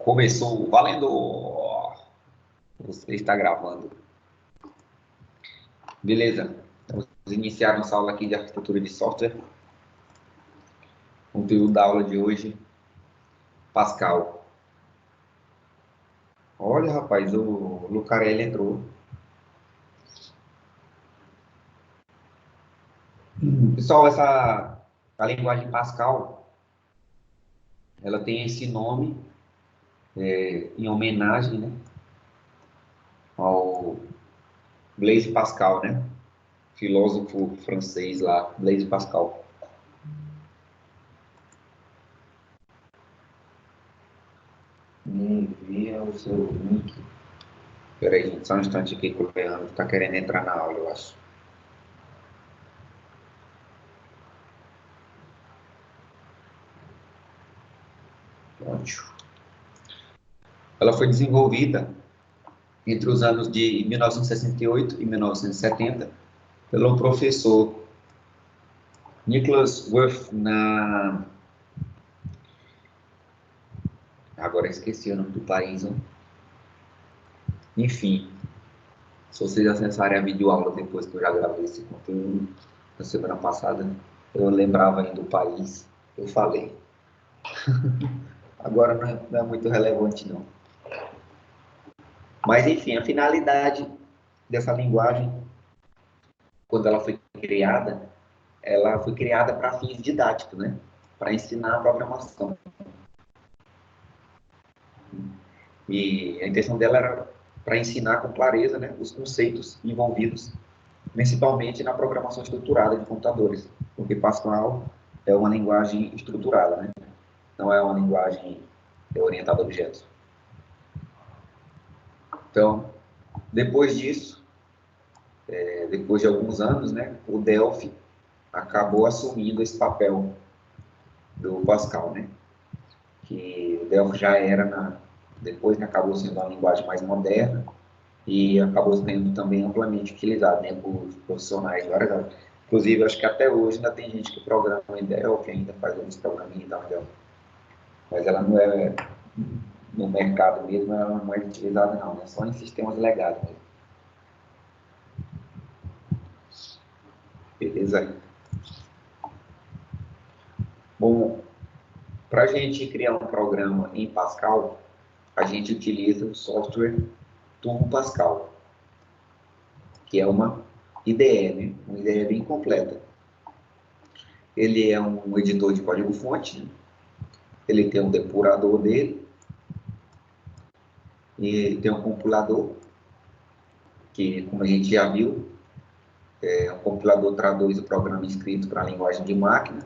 Começou valendo! Você está gravando. Beleza, vamos iniciar nossa aula aqui de arquitetura de software. Conteúdo da aula de hoje, Pascal. Olha, rapaz, o Lucarelli entrou. Pessoal, a linguagem Pascal, ela tem esse nome em homenagem, né, ao Blaise Pascal, né? Filósofo francês lá, Blaise Pascal. Envia o seu link. Espera aí, gente, só um instante aqui que o Leandro está querendo entrar na aula, eu acho. Pronto. Ela foi desenvolvida entre os anos de 1968 e 1970 pelo professor Nicholas Wirth Agora esqueci o nome do país, hein? Enfim, se vocês acessarem a videoaula depois que eu já gravei esse conteúdo na semana passada, eu lembrava ainda do país, eu falei. Agora não é muito relevante, não. Mas, enfim, a finalidade dessa linguagem, quando ela foi criada para fins didáticos, né? Para ensinar a programação. E a intenção dela era para ensinar com clareza, né, os conceitos envolvidos, principalmente na programação estruturada de computadores, porque Pascal é uma linguagem estruturada, né? Não é uma linguagem orientada a objetos. Então, depois disso, depois de alguns anos, né, o Delphi acabou assumindo esse papel do Pascal, né? Que o Delphi já era, depois, né, acabou sendo uma linguagem mais moderna e acabou sendo também amplamente utilizado, né, por profissionais de várias áreas. Inclusive, acho que até hoje ainda tem gente que programa em Delphi, ainda faz alguns programinhos em Delphi. Mas ela não é, no mercado mesmo, ela não é utilizada não, né? Só em sistemas legais mesmo. Beleza? Bom, para a gente criar um programa em Pascal, a gente utiliza o software Turbo Pascal, que é uma IDE, né? Uma IDE bem completa. Ele é um editor de código-fonte, né? Ele tem um depurador dele, e ele tem um compilador, que, como a gente já viu, o compilador traduz o programa escrito para a linguagem de máquina.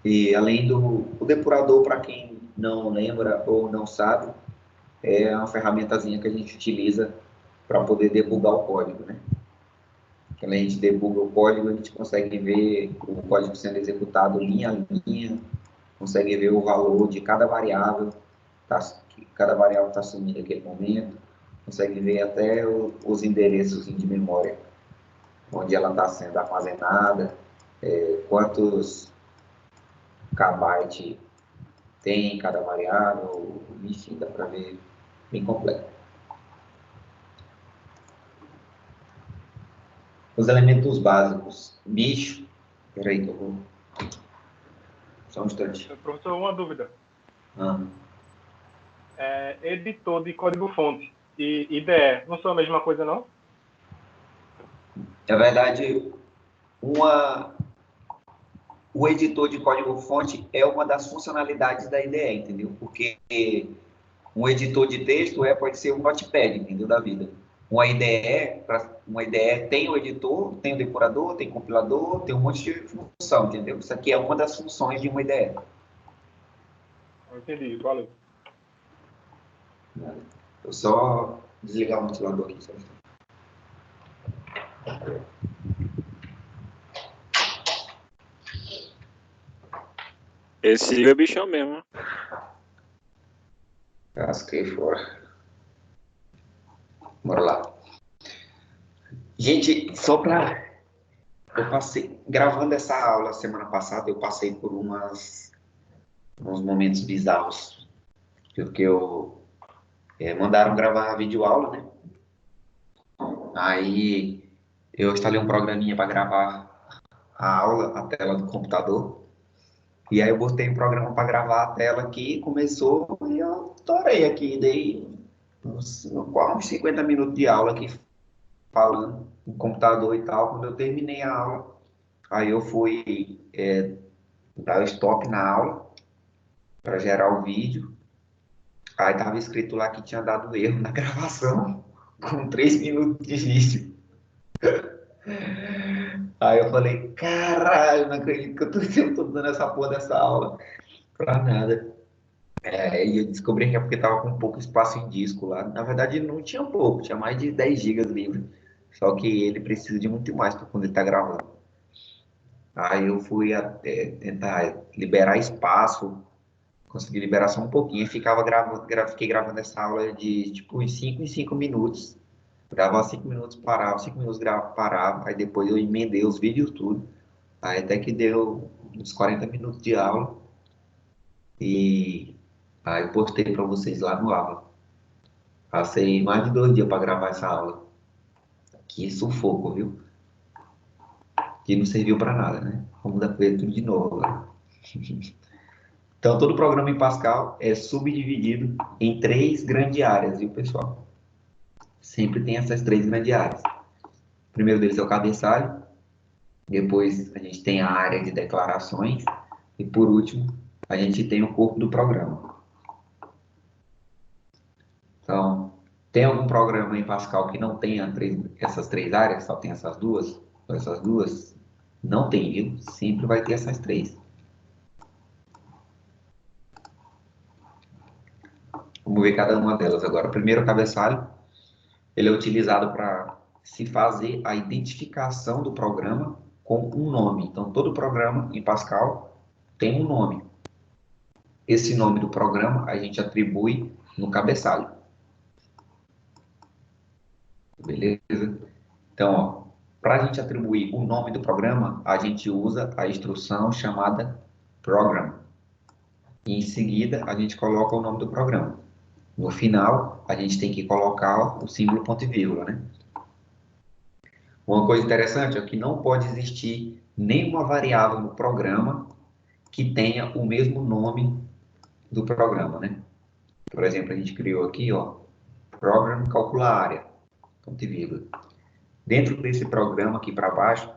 E além o depurador, para quem não lembra ou não sabe, é uma ferramentazinha que a gente utiliza para poder debugar o código, né? Quando a gente debuga o código, a gente consegue ver o código sendo executado linha a linha, consegue ver o valor de cada variável que cada variável está assumindo naquele momento, consegue ver até os endereços de memória, onde ela está sendo armazenada, quantos kbytes tem cada variável, enfim, dá para ver bem completo. Os elementos básicos. Bicho. Peraí que eu vou. Só um instante. Professor, uma dúvida. Ah. Editor de código-fonte e IDE não são a mesma coisa, não? Na verdade, o editor de código-fonte é uma das funcionalidades da IDE, entendeu? Porque um editor de texto pode ser um notepad, entendeu? Da vida. Uma IDE tem o editor, tem o depurador, tem o compilador, tem um monte de função, entendeu? Isso aqui é uma das funções de uma IDE. Entendi, valeu. Eu só desligar o ventilador aqui. Só. Esse é bichão mesmo. Casquei fora. Bora lá. Gente, só para... Eu passei... Gravando essa aula semana passada, eu passei por uns momentos bizarros, porque mandaram gravar videoaula, né? Aí eu instalei um programinha para gravar a aula, a tela do computador. E aí eu botei um programa para gravar a tela aqui, começou e eu torei aqui, dei quase uns 50 minutos de aula aqui falando no computador e tal. Quando eu terminei a aula, aí eu fui dar stop na aula para gerar o vídeo. Aí tava escrito lá que tinha dado erro na gravação, com 3 minutos de vídeo. Aí eu falei, caralho, não acredito que eu tô dando essa porra dessa aula pra nada. E eu descobri que é porque tava com pouco espaço em disco lá. Na verdade, não tinha pouco, tinha mais de 10 gigas livre. Só que ele precisa de muito mais para quando ele tá gravando. Aí eu fui até tentar liberar espaço, consegui liberar só um pouquinho, e ficava gravando, fiquei gravando essa aula de tipo em 5 minutos. Gravava 5 minutos, parava, 5 minutos gravava, parava, aí depois eu emendei os vídeos tudo. Aí até que deu uns 40 minutos de aula e aí eu postei para vocês lá no Aula. Passei mais de 2 dias para gravar essa aula. Que sufoco, viu? Que não serviu para nada, né? Vamos dar tudo de novo agora. Então, todo programa em Pascal é subdividido em 3 grandes áreas, viu, pessoal? Sempre tem essas 3 grandes áreas. O primeiro deles é o cabeçalho, depois a gente tem a área de declarações e, por último, a gente tem o corpo do programa. Então, tem algum programa em Pascal que não tenha essas 3 áreas, só tem essas duas? Essas duas? Não tem, viu? Sempre vai ter essas 3. Vamos ver cada uma delas agora. Primeiro, o cabeçalho. Ele é utilizado para se fazer a identificação do programa com um nome. Então, todo programa em Pascal tem um nome. Esse nome do programa a gente atribui no cabeçalho. Beleza? Então, para a gente atribuir o nome do programa, a gente usa a instrução chamada program. E em seguida, a gente coloca o nome do programa. No final, a gente tem que colocar o símbolo ponto e vírgula, né? Uma coisa interessante é que não pode existir nenhuma variável no programa que tenha o mesmo nome do programa, né? Por exemplo, a gente criou aqui, ó, program calcula área, ponto e vírgula. Dentro desse programa aqui para baixo,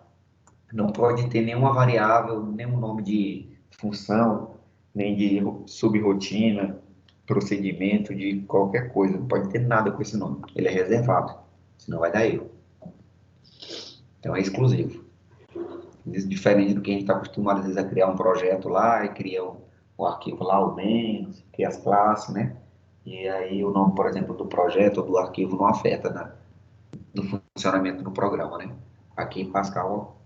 não pode ter nenhuma variável, nenhum nome de função, nem de subrotina, procedimento, de qualquer coisa. Não pode ter nada com esse nome. Ele é reservado, senão vai dar erro. Então é exclusivo. Diferente do que a gente está acostumado, às vezes, a criar um projeto lá e cria o arquivo lá, o main, cria as classes, né? E aí o nome, por exemplo, do projeto ou do arquivo não afeta no funcionamento do programa, né? Aqui em Pascal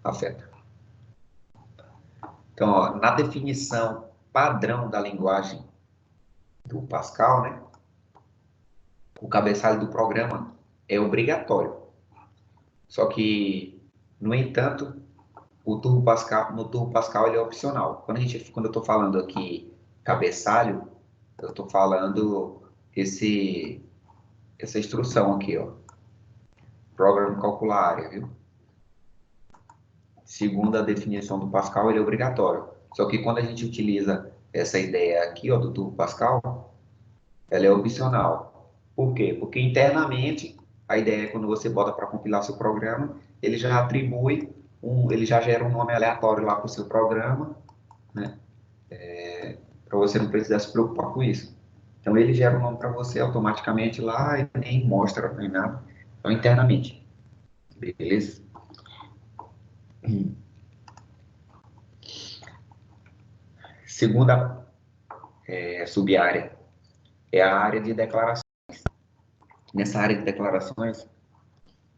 afeta. Então, ó, na definição padrão da linguagem do Pascal, né? O cabeçalho do programa é obrigatório. Só que, no entanto, no Turbo Pascal ele é opcional. Quando eu estou falando aqui cabeçalho, eu estou falando essa instrução aqui, ó. Program calcular área, viu? Segundo a definição do Pascal, ele é obrigatório. Só que quando a gente utiliza essa ideia aqui, ó, do Turbo Pascal, ela é opcional. Por quê? Porque internamente, a ideia é quando você bota para compilar seu programa, ele já atribui, ele já gera um nome aleatório lá para o seu programa, né? Para você não precisar se preocupar com isso. Então ele gera um nome para você automaticamente lá e nem mostra nem nada. Então internamente. Beleza? Segunda sub-área é a área de declarações. Nessa área de declarações,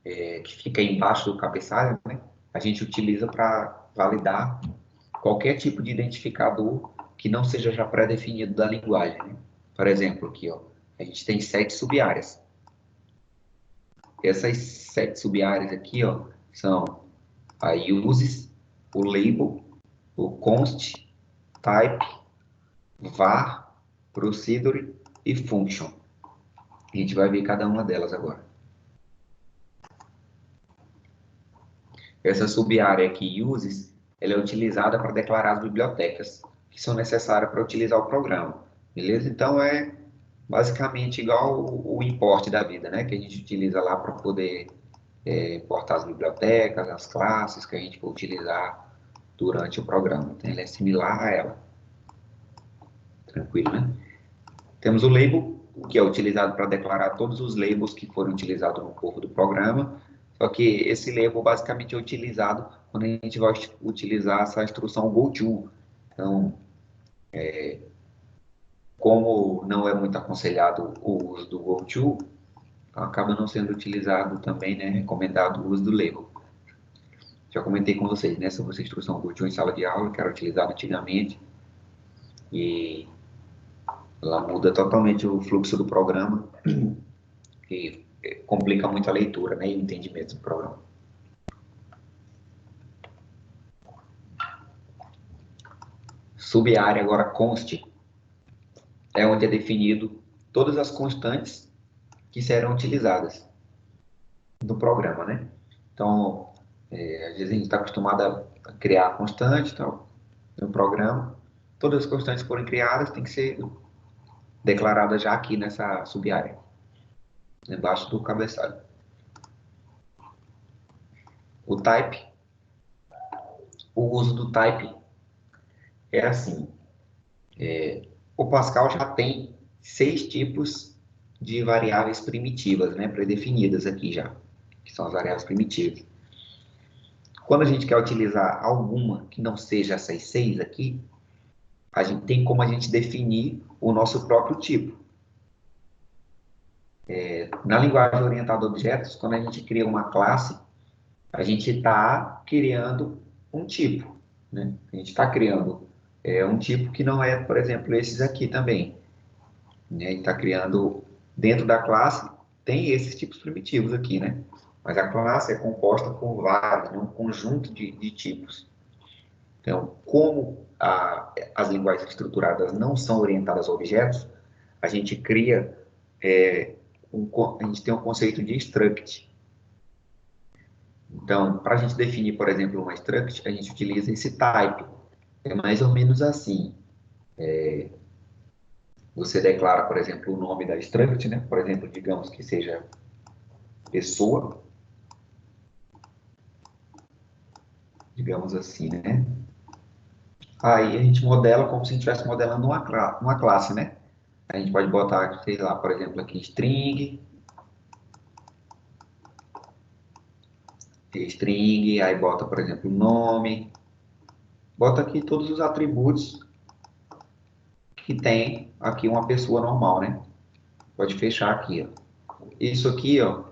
que fica embaixo do cabeçalho, né, a gente utiliza para validar qualquer tipo de identificador que não seja já pré-definido da linguagem. Né? Por exemplo, aqui, ó, a gente tem 7 sub-áreas. Essas 7 sub-áreas aqui, ó, são a uses, o label, o const, type, var, procedure e function. A gente vai ver cada uma delas agora. Essa sub-área aqui, uses, ela é utilizada para declarar as bibliotecas que são necessárias para utilizar o programa. Beleza? Então, é basicamente igual o import da vida, né? Que a gente utiliza lá para poder importar as bibliotecas, as classes que a gente vai utilizar durante o programa. Então, ele é similar a ela. Tranquilo, né? Temos o label, que é utilizado para declarar todos os labels que foram utilizados no corpo do programa. Só que esse label basicamente é utilizado quando a gente vai utilizar essa instrução goto. Então, como não é muito aconselhado o uso do goto, acaba não sendo utilizado também, né, recomendado o uso do label. Já comentei com vocês, né, sobre essa instrução goto em sala de aula, que era utilizada antigamente, e ela muda totalmente o fluxo do programa, e complica muito a leitura, né, e o entendimento do programa. Sub-área agora const é onde é definido todas as constantes que serão utilizadas no programa, né? Então, às vezes a gente está acostumado a criar constante tal, no programa. Todas as constantes que forem criadas têm que ser declaradas já aqui nessa sub-área, embaixo do cabeçalho. O type, o uso do type é assim. O Pascal já tem 6 tipos de variáveis primitivas, né, predefinidas aqui já, que são as variáveis primitivas. Quando a gente quer utilizar alguma que não seja essas 6 aqui, a gente tem como a gente definir o nosso próprio tipo. Na linguagem orientada a objetos, quando a gente cria uma classe, a gente está criando um tipo, né? A gente está criando um tipo que não é, por exemplo, esses aqui também. Né? A gente está criando dentro da classe, tem esses tipos primitivos aqui, né? Mas a classe é composta por vários, né? Um conjunto de tipos. Então, como as linguagens estruturadas não são orientadas a objetos, a gente cria, a gente tem um conceito de struct. Então, para a gente definir, por exemplo, uma struct, a gente utiliza esse type. É mais ou menos assim. Você declara, por exemplo, o nome da struct, né? Por exemplo, digamos que seja pessoa, digamos assim, né? Aí a gente modela como se a gente estivesse modelando uma classe, né? A gente pode botar, sei lá, por exemplo, aqui string, aí bota, por exemplo, nome, bota aqui todos os atributos que tem aqui uma pessoa normal, né? Pode fechar aqui, ó. Isso aqui, ó,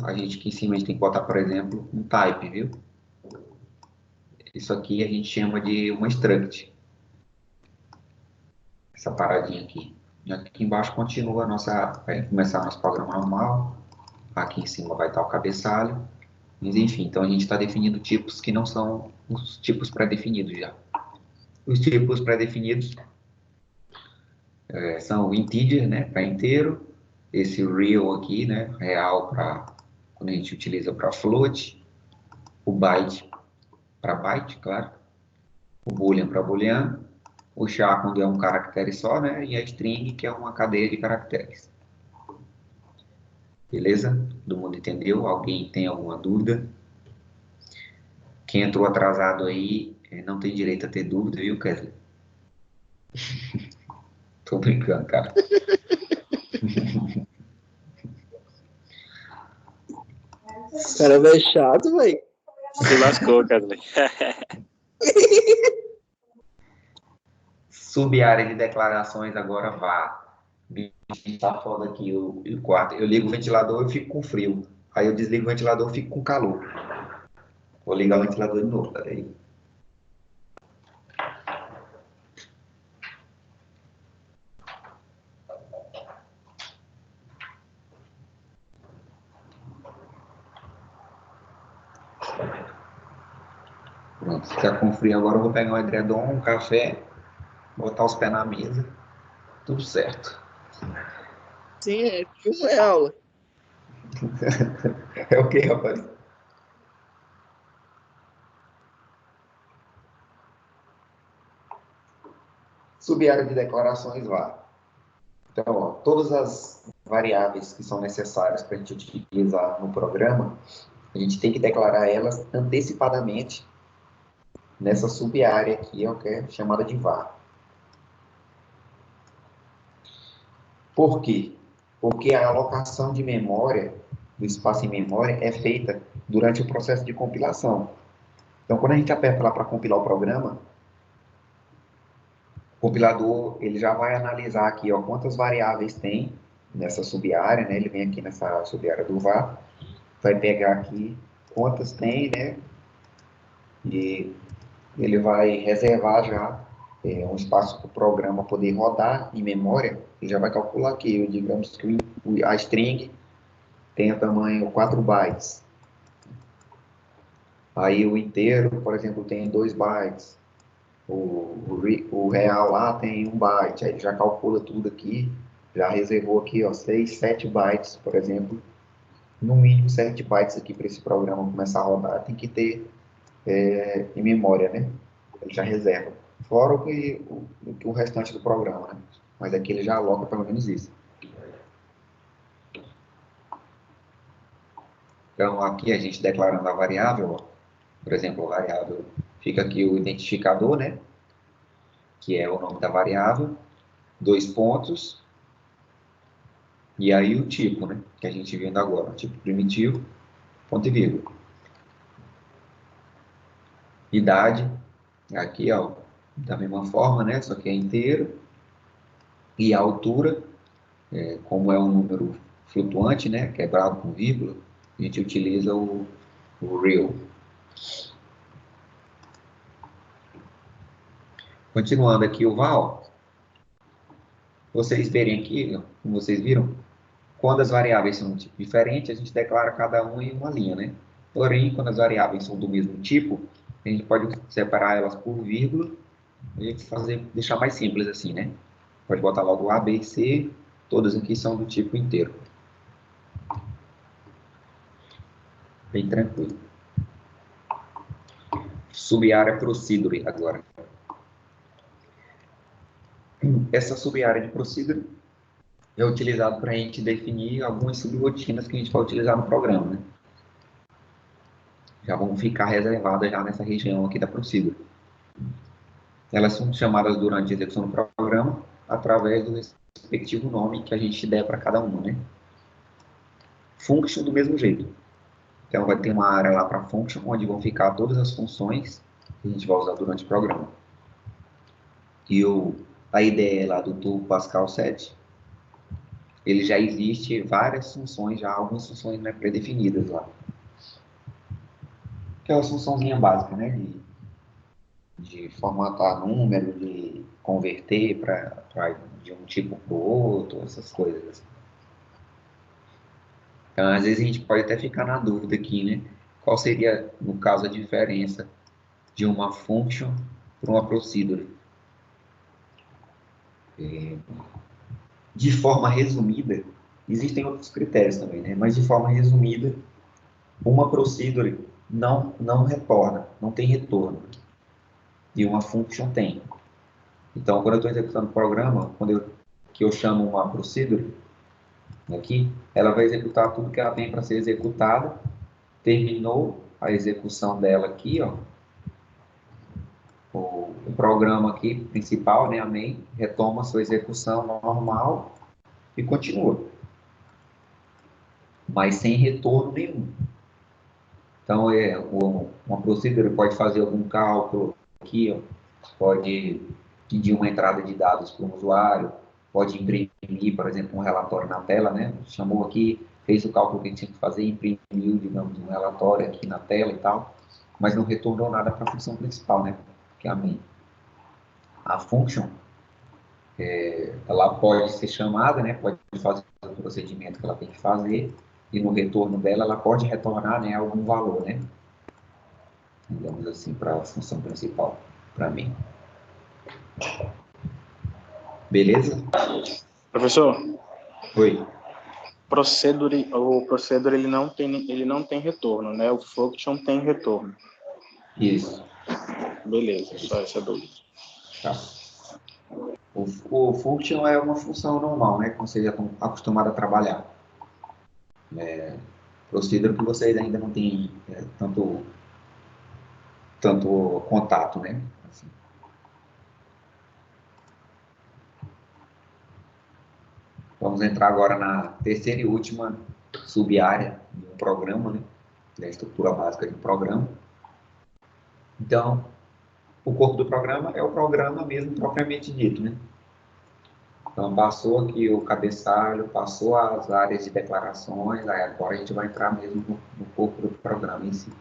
a gente aqui em cima a gente tem que botar, por exemplo, um type, viu? Isso aqui a gente chama de uma struct. Essa paradinha aqui. E aqui embaixo continua vai começar nosso programa normal. Aqui em cima vai estar o cabeçalho. Mas enfim, então a gente está definindo tipos que não são os tipos pré-definidos já. Os tipos pré-definidos são o integer, né, para inteiro. Esse real aqui, né, real para quando a gente utiliza para float. O byte para byte, claro. O boolean para booleano. O char quando é um caractere só, né, e a string que é uma cadeia de caracteres. Beleza? Todo mundo entendeu? Alguém tem alguma dúvida? Quem entrou atrasado aí não tem direito a ter dúvida, viu, Kesley? Tô brincando, cara. Cara, é chato, velho. Se lascou, Kesley. Sub-área de declarações agora vá. Tá foda aqui o quarto. Eu ligo o ventilador e fico com frio. Aí eu desligo o ventilador e fico com calor. Vou ligar o ventilador de novo, peraí. Pronto, se tá com frio agora, eu vou pegar um edredom, um café, botar os pés na mesa, tudo certo. Sim, é filme é aula. É o que, rapaz? Sub-área de declarações VAR. Então, ó, todas as variáveis que são necessárias para a gente utilizar no programa, a gente tem que declarar elas antecipadamente nessa sub-área aqui, ó, que é chamada de VAR. Por quê? Porque a alocação de memória, do espaço em memória, é feita durante o processo de compilação. Então, quando a gente aperta lá para compilar o programa, o compilador ele já vai analisar aqui, ó, quantas variáveis tem nessa sub-área, né? Ele vem aqui nessa sub-área do VAR, vai pegar aqui quantas tem, né? E ele vai reservar já um espaço para o programa poder rodar em memória. Ele já vai calcular aqui, digamos que a string tenha tamanho 4 bytes. Aí o inteiro, por exemplo, tem 2 bytes. O real lá tem 1 byte. Aí ele já calcula tudo aqui, já reservou aqui, ó, 6, 7 bytes, por exemplo. No mínimo 7 bytes aqui para esse programa começar a rodar, tem que ter em memória, né? Ele já reserva. Fora o restante do programa, né? Mas aqui ele já aloca pelo menos isso. Então, aqui a gente declarando a variável, ó, por exemplo, a variável, fica aqui o identificador, né? Que é o nome da variável, 2 pontos, e aí o tipo, né? Que a gente viu ainda agora, tipo primitivo, ponto e vírgula. Idade, aqui, ó, da mesma forma, né? Só que é inteiro. E a altura, como é um número flutuante, né? Quebrado com vírgula, a gente utiliza o real. Continuando aqui o val, vocês verem aqui, como vocês viram, quando as variáveis são de tipo diferente, a gente declara cada um em uma linha, né? Porém, quando as variáveis são do mesmo tipo, a gente pode separar elas por vírgula e deixar mais simples assim, né? Pode botar logo A, B e C, todas aqui são do tipo inteiro. Bem tranquilo. Sub-área procedure agora. Essa sub-área de procedure é utilizado para a gente definir algumas subrotinas que a gente vai utilizar no programa, né? Já vão ficar reservadas já nessa região aqui da procedure. Elas são chamadas durante a execução do programa através do respectivo nome que a gente der para cada uma, né? Function do mesmo jeito. Então vai ter uma área lá para function, onde vão ficar todas as funções que a gente vai usar durante o programa. E a ideia lá do tool Pascal 7, ele já existe várias funções, já algumas funções, né, pré-definidas lá. Aquelas funçãozinhas básicas, né, de formatar número, de converter de um tipo para o outro, essas coisas. Então, às vezes a gente pode até ficar na dúvida aqui, né? Qual seria, no caso, a diferença de uma function para uma procedure? De forma resumida, existem outros critérios também, né? Mas de forma resumida, uma procedure não retorna, não tem retorno. E uma function tem. Então, quando eu estou executando o programa, que eu chamo uma procedure, aqui, ela vai executar tudo que ela tem para ser executada. Terminou a execução dela aqui, ó. O programa aqui principal, né, a main, retoma sua execução normal e continua. Mas sem retorno nenhum. Então, uma procedure pode fazer algum cálculo aqui, ó, pode pedir uma entrada de dados para um usuário, pode imprimir, por exemplo, um relatório na tela, né? Chamou aqui, fez o cálculo que a gente tinha que fazer, imprimiu, digamos, um relatório aqui na tela e tal, mas não retornou nada para a função principal, né? Que é a main. A function, ela pode ser chamada, né? Pode fazer o procedimento que ela tem que fazer, e no retorno dela, ela pode retornar, né, algum valor, né? Digamos assim, para a função principal, para mim. Beleza? Professor, Oi. o procedure ele não tem retorno, né? O function tem retorno. Isso. Beleza, só essa dúvida. Tá. O function é uma função normal, né? Que vocês já estão acostumados a trabalhar. Procedure que vocês ainda não têm tanto contato, né? Assim. Vamos entrar agora na terceira e última sub-área de um programa, né? Que é a estrutura básica de um programa. Então, o corpo do programa é o programa mesmo propriamente dito, né? Então, passou aqui o cabeçalho, passou as áreas de declarações, aí agora a gente vai entrar mesmo no corpo do programa em si.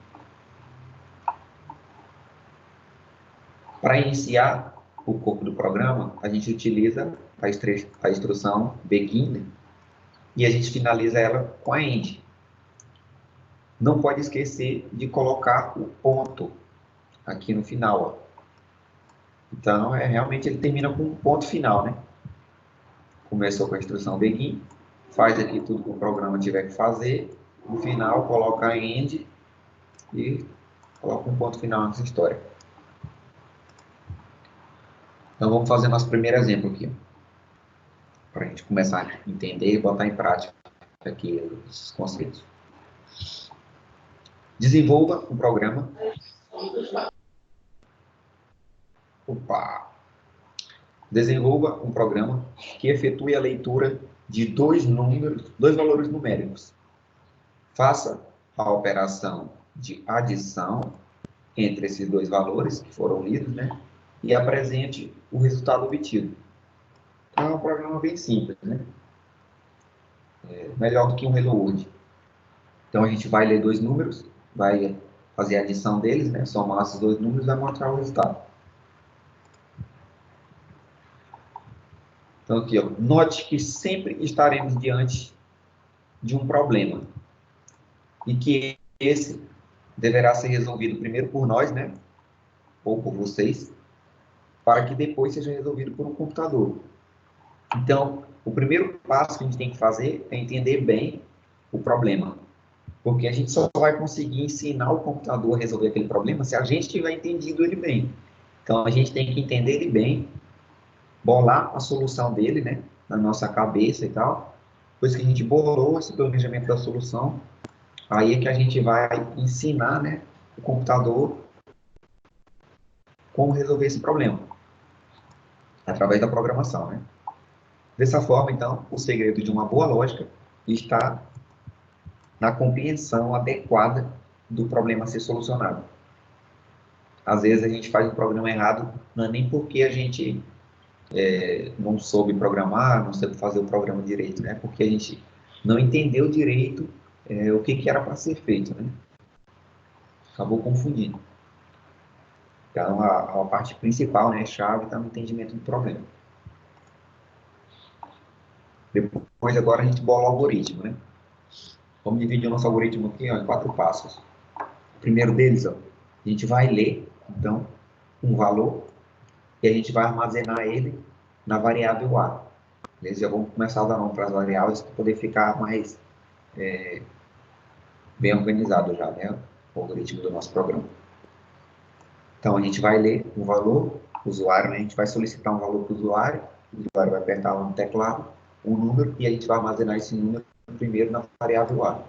Para iniciar o corpo do programa, a gente utiliza a instrução begin, né? E a gente finaliza ela com a end. Não pode esquecer de colocar o ponto aqui no final, ó. Então, realmente ele termina com um ponto final, né? Começou com a instrução begin, faz aqui tudo que o programa tiver que fazer, no final coloca a end e coloca um ponto final nessa história. Então vamos fazer nosso primeiro exemplo aqui, para a gente começar a entender e botar em prática aqui esses conceitos. Desenvolva um programa. Desenvolva um programa que efetue a leitura de dois valores numéricos. Faça a operação de adição entre esses dois valores que foram lidos, né? E apresente o resultado obtido. Então, é um programa bem simples, né? Melhor do que um Hello World. Então, a gente vai ler dois números, vai fazer a adição deles, né? Somar esses dois números e vai mostrar o resultado. Então, aqui, ó, note que sempre estaremos diante de um problema e que esse deverá ser resolvido primeiro por nós, né? Ou por vocês, para que depois seja resolvido por um computador. Então, o primeiro passo que a gente tem que fazer é entender bem o problema. Porque a gente só vai conseguir ensinar o computador a resolver aquele problema se a gente tiver entendido ele bem. Então, a gente tem que entender ele bem, bolar a solução dele, né, na nossa cabeça e tal. Depois que a gente bolou esse planejamento da solução, aí é que a gente vai ensinar, né, o computador como resolver esse problema, através da programação, né. Dessa forma, então, o segredo de uma boa lógica está na compreensão adequada do problema a ser solucionado. Às vezes a gente faz um programa errado, não é nem porque a gente não soube programar, não soube fazer o programa direito, né? Porque a gente não entendeu direito o que era para ser feito, né? Acabou confundindo. Então, a parte principal, né, chave, está no entendimento do problema. Depois, agora, a gente bola o algoritmo, né? Vamos dividir o nosso algoritmo aqui, ó, em 4 passos. O primeiro deles, ó, a gente vai ler, então, um valor e a gente vai armazenar ele na variável A. Beleza? Já vamos começar a dar nome para as variáveis para poder ficar mais bem organizado já, né? O algoritmo do nosso programa. Então, a gente vai ler um valor, usuário, né? A gente vai solicitar um valor para o usuário vai apertar lá no teclado, um número, e a gente vai armazenar esse número primeiro na variável A.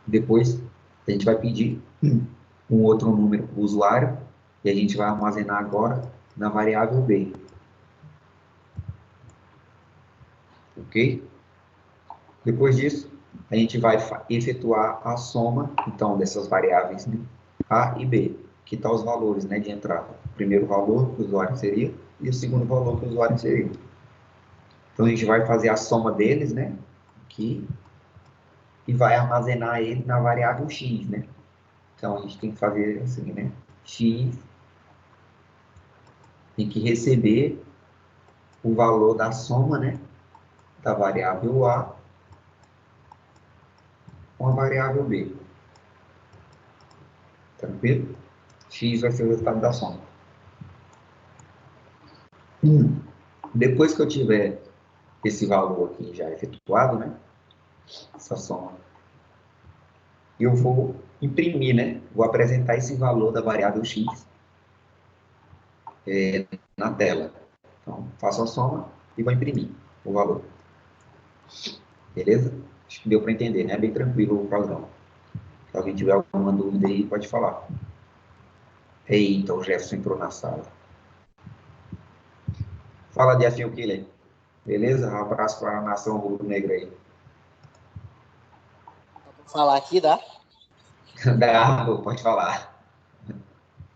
Depois, a gente vai pedir um outro número para o usuário, e a gente vai armazenar agora na variável B. Ok? Depois disso, a gente vai efetuar a soma, então, dessas variáveis, né? A e B, que estão os valores, né, de entrada. O primeiro valor que o usuário inserir e o segundo valor que o usuário inseriu. Então, a gente vai fazer a soma deles, né, aqui, e vai armazenar ele na variável x, né. Então, a gente tem que fazer assim, né, x tem que receber o valor da soma, né, da variável A com a variável B. Tranquilo? X vai ser o resultado da soma. Depois que eu tiver esse valor aqui já efetuado, né? Essa soma, eu vou imprimir, né? Vou apresentar esse valor da variável x na tela. Então, faço a soma e vou imprimir o valor. Beleza? Acho que deu para entender, né? Bem tranquilo o programa. Se alguém tiver alguma dúvida aí, pode falar. Eita, o Jefferson entrou na sala. Fala de F1 Killer. Beleza? Um abraço para a nação rubro-negra aí. Vou falar aqui, tá? Dá, pode falar.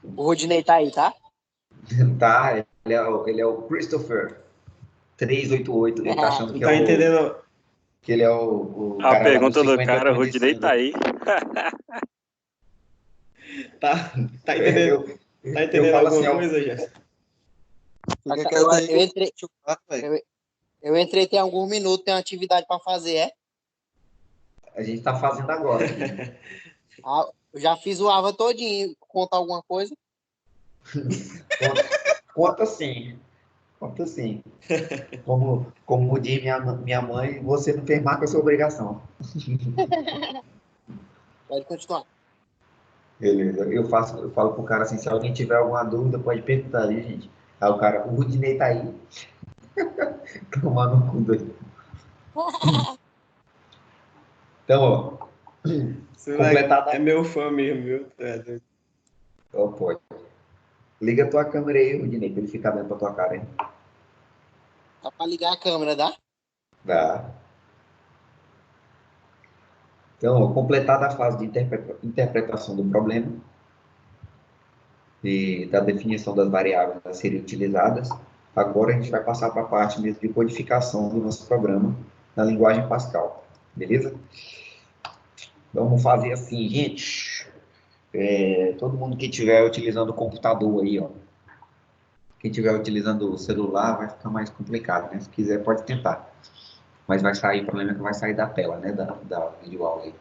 O Rodinei tá aí, tá? Tá, ele é o Christopher 388. Ele tá achando Não que tá é entendendo. que ele é o A cara lá do pergunta do 50 cara, o tons de Rudinei tá cinza. aí. Tá entendendo, tá Eu entendendo falo alguma assim, ó, coisa, Jéssica? Eu entrei tem alguns minutos, tem uma atividade para fazer, é? a gente tá fazendo agora aqui. Ah, eu já fiz o AVA todinho. Conta alguma coisa? Conta sim. Conta sim. Como diz minha mãe, você não fez mais que a sua obrigação. Pode continuar. Beleza. Eu falo pro cara assim, se alguém tiver alguma dúvida, pode perguntar ali, gente. Aí o cara, o Rudinei tá aí. Tomar no cu dele. Então, ó. Você Completada. é meu fã mesmo, viu? É, doido. Ó, pode. Liga a tua câmera aí, Rudinei, pra ele ficar vendo pra tua cara, hein? Dá para ligar a câmera, dá? Dá. Então, ó, completada a fase de interpretação do problema e da definição das variáveis a serem utilizadas, agora a gente vai passar para a parte mesmo de codificação do nosso programa na linguagem Pascal. Beleza? Vamos fazer assim, gente. Todo mundo que estiver utilizando o computador aí, ó. Quem estiver utilizando o celular vai ficar mais complicado, né? Se quiser, pode tentar. Mas vai sair, o problema é que vai sair da tela, né? Da videoaula aí.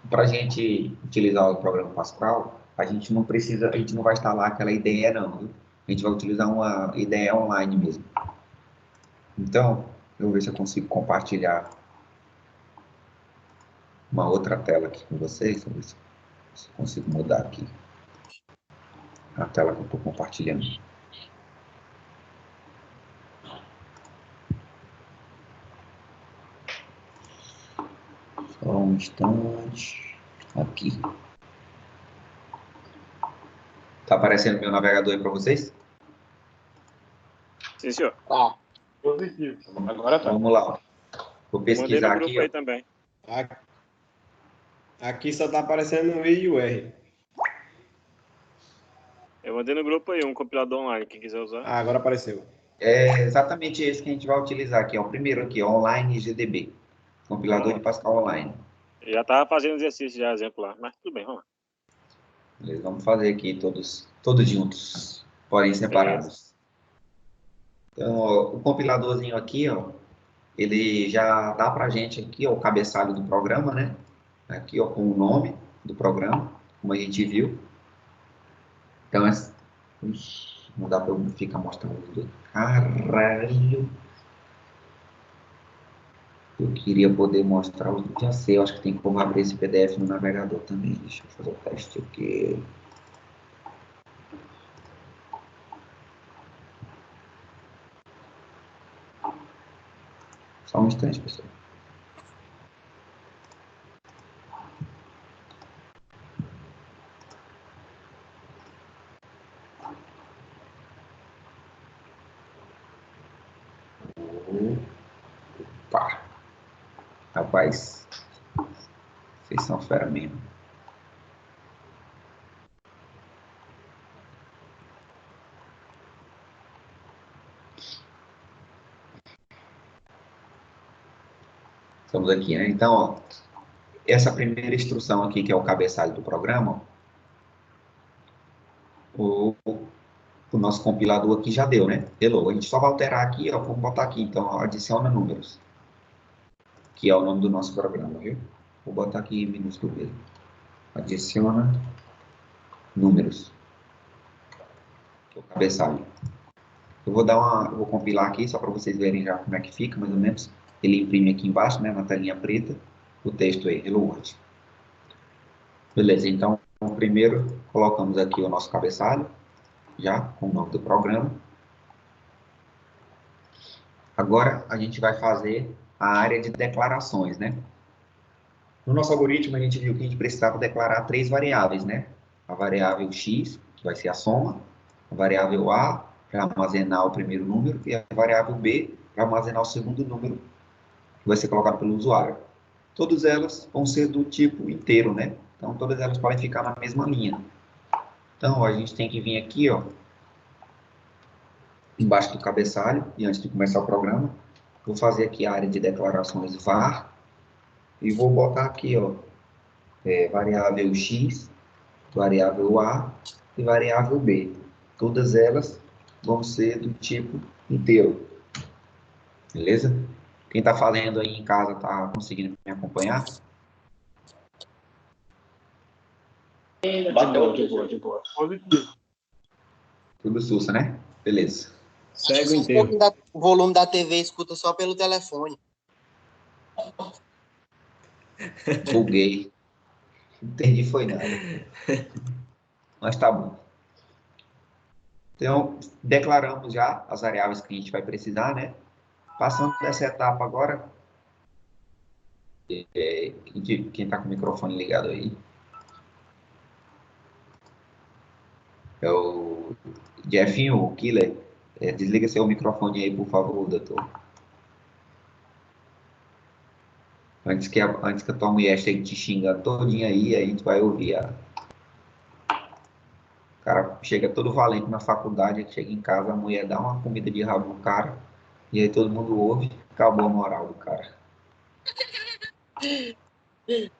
Para a gente utilizar o programa Pascal, a gente não precisa, a gente não vai instalar aquela IDE não, viu? A gente vai utilizar uma IDE online mesmo. Então, eu vou ver se eu consigo compartilhar uma outra tela aqui com vocês. Vou ver se eu consigo mudar aqui a tela que eu estou compartilhando. Só um instante. Aqui. Tá aparecendo meu navegador aí para vocês? Sim, senhor. Tá. Positivo. Agora tá. Vamos lá. Vou Mandei no pesquisar grupo aqui, aí ó. também. Aqui só tá aparecendo um vídeo R. Eu mandei no grupo aí um compilador online, quem quiser usar. Ah, agora apareceu. É exatamente esse que a gente vai utilizar aqui, ó. O primeiro aqui, ó, Online GDB. Compilador de Pascal Online. Eu já tava fazendo exercício já, exemplo lá, mas tudo bem, vamos lá. Beleza, vamos fazer aqui todos juntos, porém separados. Então, ó, o compiladorzinho aqui, ó, ele já dá pra gente aqui, ó, o cabeçalho do programa, né? Aqui, ó, com o nome do programa, como a gente viu. Então, ixi, não dá pra eu ficar mostrando tudo. Caralho! Eu queria poder mostrar os. Já sei, eu acho que tem como abrir esse PDF no navegador também. Deixa eu fazer o teste aqui. Só um instante, pessoal. Opa! Rapaz, vocês são fera mesmo. Estamos aqui, né? Então, ó, essa primeira instrução aqui, que é o cabeçalho do programa, o nosso compilador aqui já deu, né? Hello. A gente só vai alterar aqui, ó, vamos botar aqui, então, ó, adiciona números, que é o nome do nosso programa, viu? Vou botar aqui em minúsculo mesmo. Adiciona números, que é o cabeçalho. Eu vou compilar aqui só para vocês verem já como é que fica, mais ou menos. Ele imprime aqui embaixo, né, na telinha preta, o texto aí, Hello World. Beleza, então, primeiro colocamos aqui o nosso cabeçalho, já com o nome do programa. Agora, a gente vai fazer a área de declarações, né? No nosso algoritmo, a gente viu que a gente precisava declarar 3 variáveis, né? A variável x, que vai ser a soma, a variável a, para armazenar o primeiro número, e a variável b, para armazenar o segundo número, que vai ser colocado pelo usuário. Todas elas vão ser do tipo inteiro, né? Então, todas elas podem ficar na mesma linha. Então, a gente tem que vir aqui, ó, embaixo do cabeçalho, e antes de começar o programa, vou fazer aqui a área de declarações var, e vou botar aqui, ó, variável x, variável a e variável b. Todas elas vão ser do tipo inteiro. Beleza? Quem está fazendo aí em casa está conseguindo me acompanhar? De boa. Positivo. Tudo sussa, né? Beleza. Segue o Um inteiro. pouquinho o volume da TV escuta só pelo telefone. Buguei. Não entendi foi nada. Mas tá bom. Então, declaramos já as variáveis que a gente vai precisar, né? Passando dessa etapa agora, quem está com o microfone ligado aí é o Jeffinho, o Killer. Desliga seu microfone aí, por favor, doutor. Antes que a tua mulher chegue te xingando todinha aí, a gente vai ouvir. O cara chega todo valente na faculdade, chega em casa, a mulher dá uma comida de rabo no cara, e aí todo mundo ouve, acabou a moral do cara.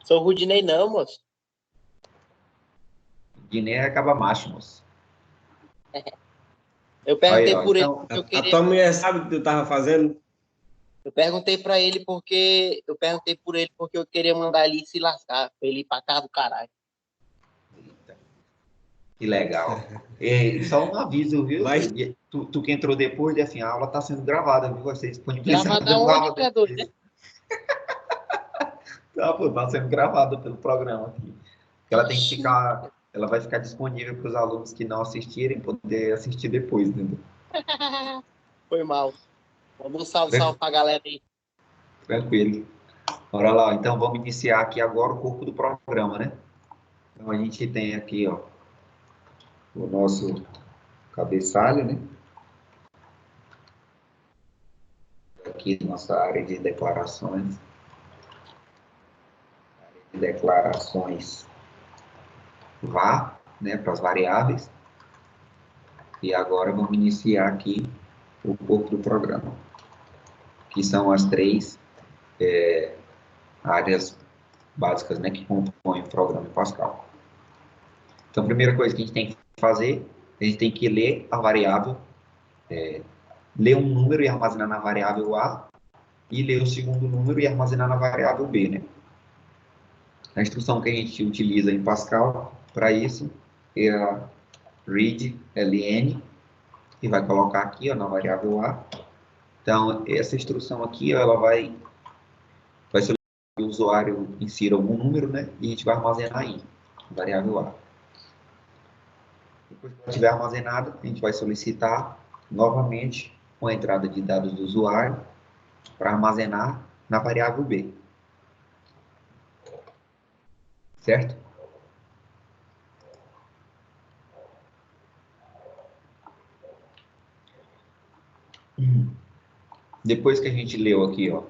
Sou Rudinei não, moço. Diné acaba macho, moço. Eu perguntei Aí, ó, por ele então, porque eu A queria. tua mulher sabe o que tu tava fazendo? Eu perguntei pra ele porque. Eu perguntei por ele porque eu queria mandar ele se lascar, pra ele ir pra casa do caralho. que legal. Só um aviso, viu? Mas- Tu que entrou depois, assim, a aula está sendo gravada, viu? Vai ser disponibilizada Gravada no onde, aula criador? depois. Tá, pô, tá sendo gravada pelo programa aqui. Ela tem que ficar, ela vai ficar disponível para os alunos que não assistirem poder assistir depois, entendeu? Foi mal. Vamos um salve pra galera aí. Tranquilo. Bora lá, então vamos iniciar aqui agora o corpo do programa, né? Então a gente tem aqui, ó, o nosso cabeçalho, né? Aqui nossa área de declarações. Declarações var, né, para as variáveis. E agora vamos iniciar aqui o corpo do programa, que são as 3 áreas básicas, né, que compõem o programa em Pascal. Então, a primeira coisa que a gente tem que fazer, a gente tem que ler a variável, ler um número e armazenar na variável A, e ler o segundo número e armazenar na variável B, né? A instrução que a gente utiliza em Pascal para isso é a readln, que vai colocar aqui, ó, na variável A. Então, essa instrução aqui, ó, ela vai solicitar que o usuário insira algum número, né? E a gente vai armazenar aí, variável A. Depois que ela estiver armazenada, a gente vai solicitar novamente com a entrada de dados do usuário para armazenar na variável B. Certo? Depois que a gente leu aqui, ó,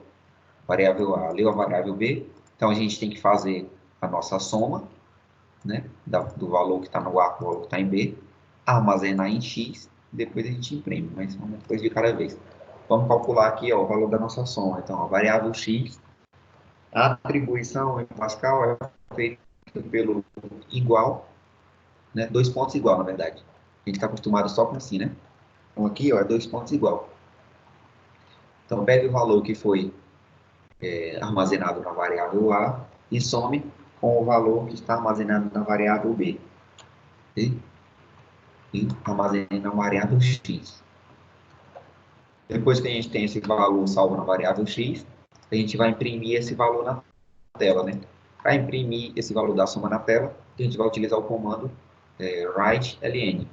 variável A, leu a variável B, então a gente tem que fazer a nossa soma, né, do valor que está no A com o valor que está em B, armazenar em X, depois a gente imprime, mas uma coisa de cada vez. Vamos calcular aqui, ó, o valor da nossa soma. Então, a variável X, a atribuição em Pascal é feita pelo igual, né, 2 pontos igual, na verdade. A gente está acostumado só com assim, né? Então, aqui, ó, é 2 pontos igual. Então, pegue o valor que foi armazenado na variável A e some com o valor que está armazenado na variável B. E armazene na variável X. Depois que a gente tem esse valor salvo na variável x, a gente vai imprimir esse valor na tela, né? Para imprimir esse valor da soma na tela, a gente vai utilizar o comando write ln.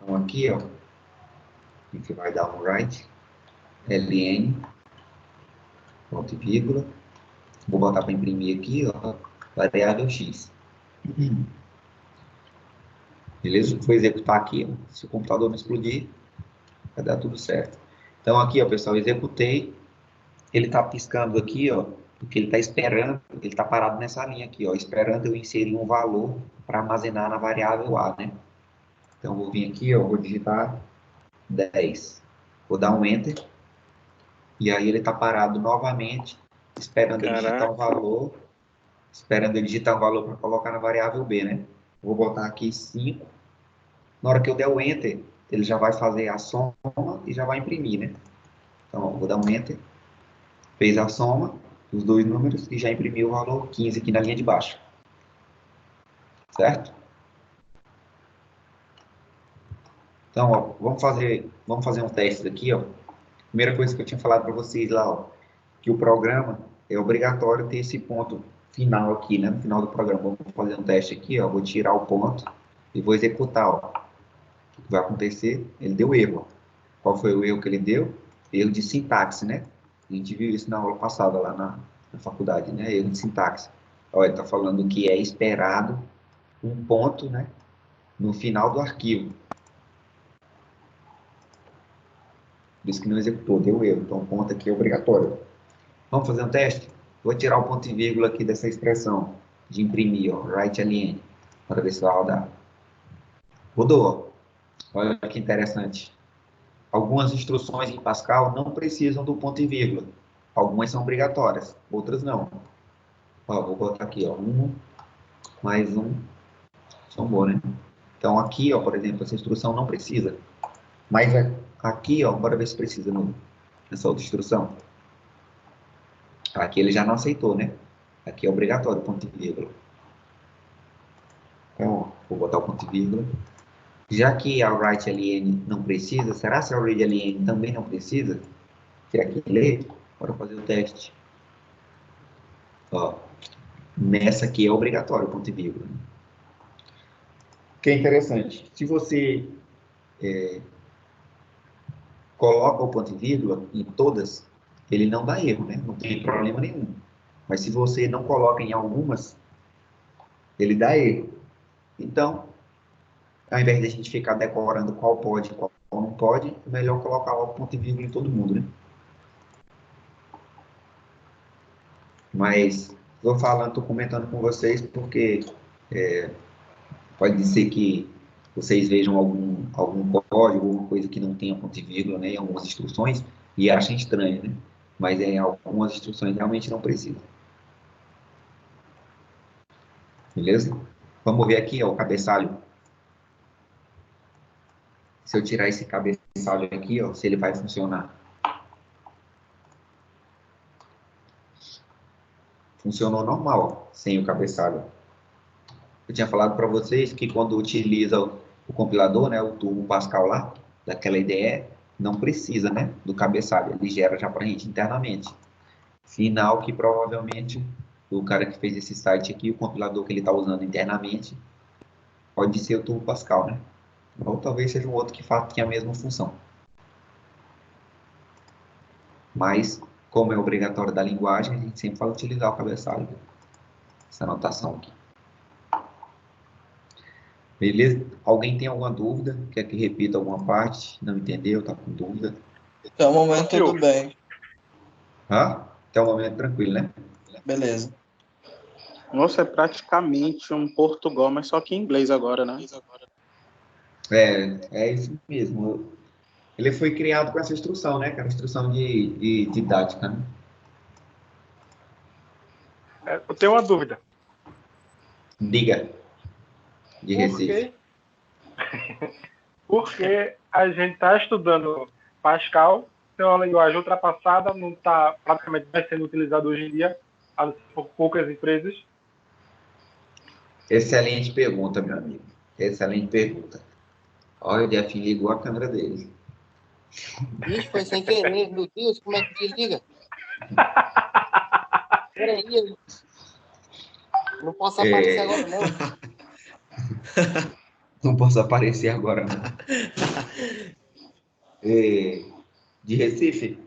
Então aqui, ó, a gente vai dar um write ln, ponto e vírgula. Vou botar para imprimir aqui, ó, variável x. Beleza? Vou executar aqui, ó. Se o computador não explodir, vai dar tudo certo. Então aqui, ó, pessoal, executei. Ele está piscando aqui, ó, porque ele está esperando, ele está parado nessa linha aqui, ó, esperando eu inserir um valor para armazenar na variável A, né? Então, vou vir aqui, ó, vou digitar 10. Vou dar um Enter. E aí ele está parado novamente, esperando eu digitar um valor, para colocar na variável B, né? Vou botar aqui 5. Na hora que eu der o Enter, ele já vai fazer a soma e já vai imprimir, né? Então, ó, vou dar um Enter. Fez a soma dos dois números e já imprimiu o valor 15 aqui na linha de baixo. Certo? Então, ó, vamos fazer um teste aqui, ó. Primeira coisa que eu tinha falado para vocês lá, ó, que o programa é obrigatório ter esse ponto final aqui, né? No final do programa. Vamos fazer um teste aqui, ó. Vou tirar o ponto e vou executar, ó. O que vai acontecer? Ele deu erro, ó. Qual foi o erro que ele deu? Erro de sintaxe, né? A gente viu isso na aula passada lá na faculdade, né? Erro de sintaxe. Olha, ele está falando que é esperado um ponto, né? No final do arquivo. Por isso que não executou, deu erro. Então, o ponto aqui é obrigatório. Vamos fazer um teste? Vou tirar o ponto e vírgula aqui dessa expressão de imprimir, ó, write ln, para ver se vai rodar. Rodou. Olha que interessante. Algumas instruções em Pascal não precisam do ponto e vírgula. Algumas são obrigatórias, outras não. Ó, vou botar aqui, ó, 1 mais 1, somou, né? Então aqui, ó, por exemplo, essa instrução não precisa. Mas aqui, ó, bora ver se precisa nessa outra instrução. Aqui ele já não aceitou, né? Aqui é obrigatório, ponto e vírgula. Então, ó, vou botar o ponto e vírgula. Já que a write ln não precisa, será que a read ln também não precisa? Que aqui lê, bora fazer o teste. Ó, nessa aqui é obrigatório, ponto e vírgula. O que é interessante, se você coloca o ponto e vírgula em todas, ele não dá erro, né? Não tem problema nenhum. Mas se você não coloca em algumas, ele dá erro. Então, ao invés de a gente ficar decorando qual pode e qual não pode, é melhor colocar o ponto e vírgula em todo mundo, né? Mas estou falando, estou comentando com vocês porque pode ser que vocês vejam algum código, alguma coisa que não tenha ponto e vírgula, né, em algumas instruções, e achem estranho, né? Mas em algumas instruções realmente não precisa. Beleza? Vamos ver aqui, ó, o cabeçalho. Se eu tirar esse cabeçalho aqui, ó, se ele vai funcionar. Funcionou normal, ó, sem o cabeçalho. Eu tinha falado para vocês que quando utiliza o compilador, né, o Turbo Pascal lá, daquela IDE, não precisa, né, do cabeçalho, ele gera já para a gente internamente. Sinal que provavelmente o cara que fez esse site aqui, o compilador que ele está usando internamente, pode ser o Turbo Pascal, né? Ou talvez seja um outro que tenha a mesma função. Mas, como é obrigatório da linguagem, a gente sempre vai utilizar o cabeçalho. Essa anotação aqui. Beleza? Alguém tem alguma dúvida? Quer que repita alguma parte? Não entendeu? Tá com dúvida? Até o momento tudo bem. Hã? Até o momento tranquilo, né? Beleza. Nossa, é praticamente um Portugal, mas só que em inglês agora, né? É isso mesmo. Ele foi criado com essa instrução, né? Que era instrução de didática, né? Eu tenho uma dúvida. Diga. De Recife. Porque a gente está estudando Pascal, que é uma linguagem ultrapassada, não está praticamente mais sendo utilizada hoje em dia, a não ser por poucas empresas. Excelente pergunta, meu amigo. Excelente pergunta. Olha, o Jeff ligou a câmera dele. Ixi, foi sem querer. Meu Deus, como é que desliga? Peraí, eu não posso aparecer agora, não. Não posso aparecer agora, não. De Recife,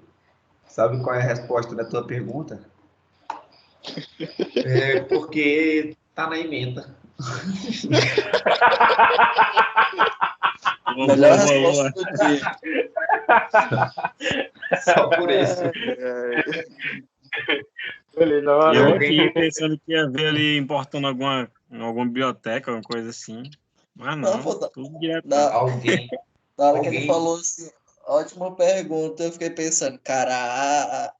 sabe qual é a resposta da tua pergunta? É porque tá na emenda. Melhor resposta do dia. Só por isso. Beleza, Eu valeu. aqui pensando que ia ver ali importando alguma biblioteca, alguma coisa assim. Mas Não, não, pô, tudo direto. Alguém, na hora que ele alguém, falou assim, ótima pergunta, eu fiquei pensando, cara,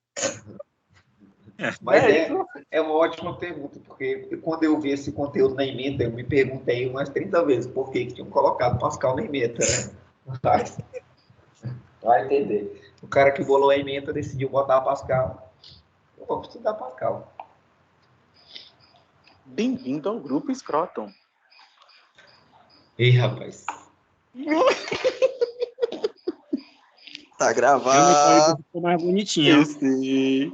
mas É isso. é uma ótima pergunta, porque quando eu vi esse conteúdo na emenda, eu me perguntei umas 30 vezes por que tinham colocado Pascal na emenda, né? Mas, vai entender. O cara que bolou a emenda decidiu botar Pascal. Eu vou estudar Pascal. Bem-vindo ao grupo Scroton. Ih, rapaz. tá Eu gravado. meu código ficou mais bonitinho. Esse...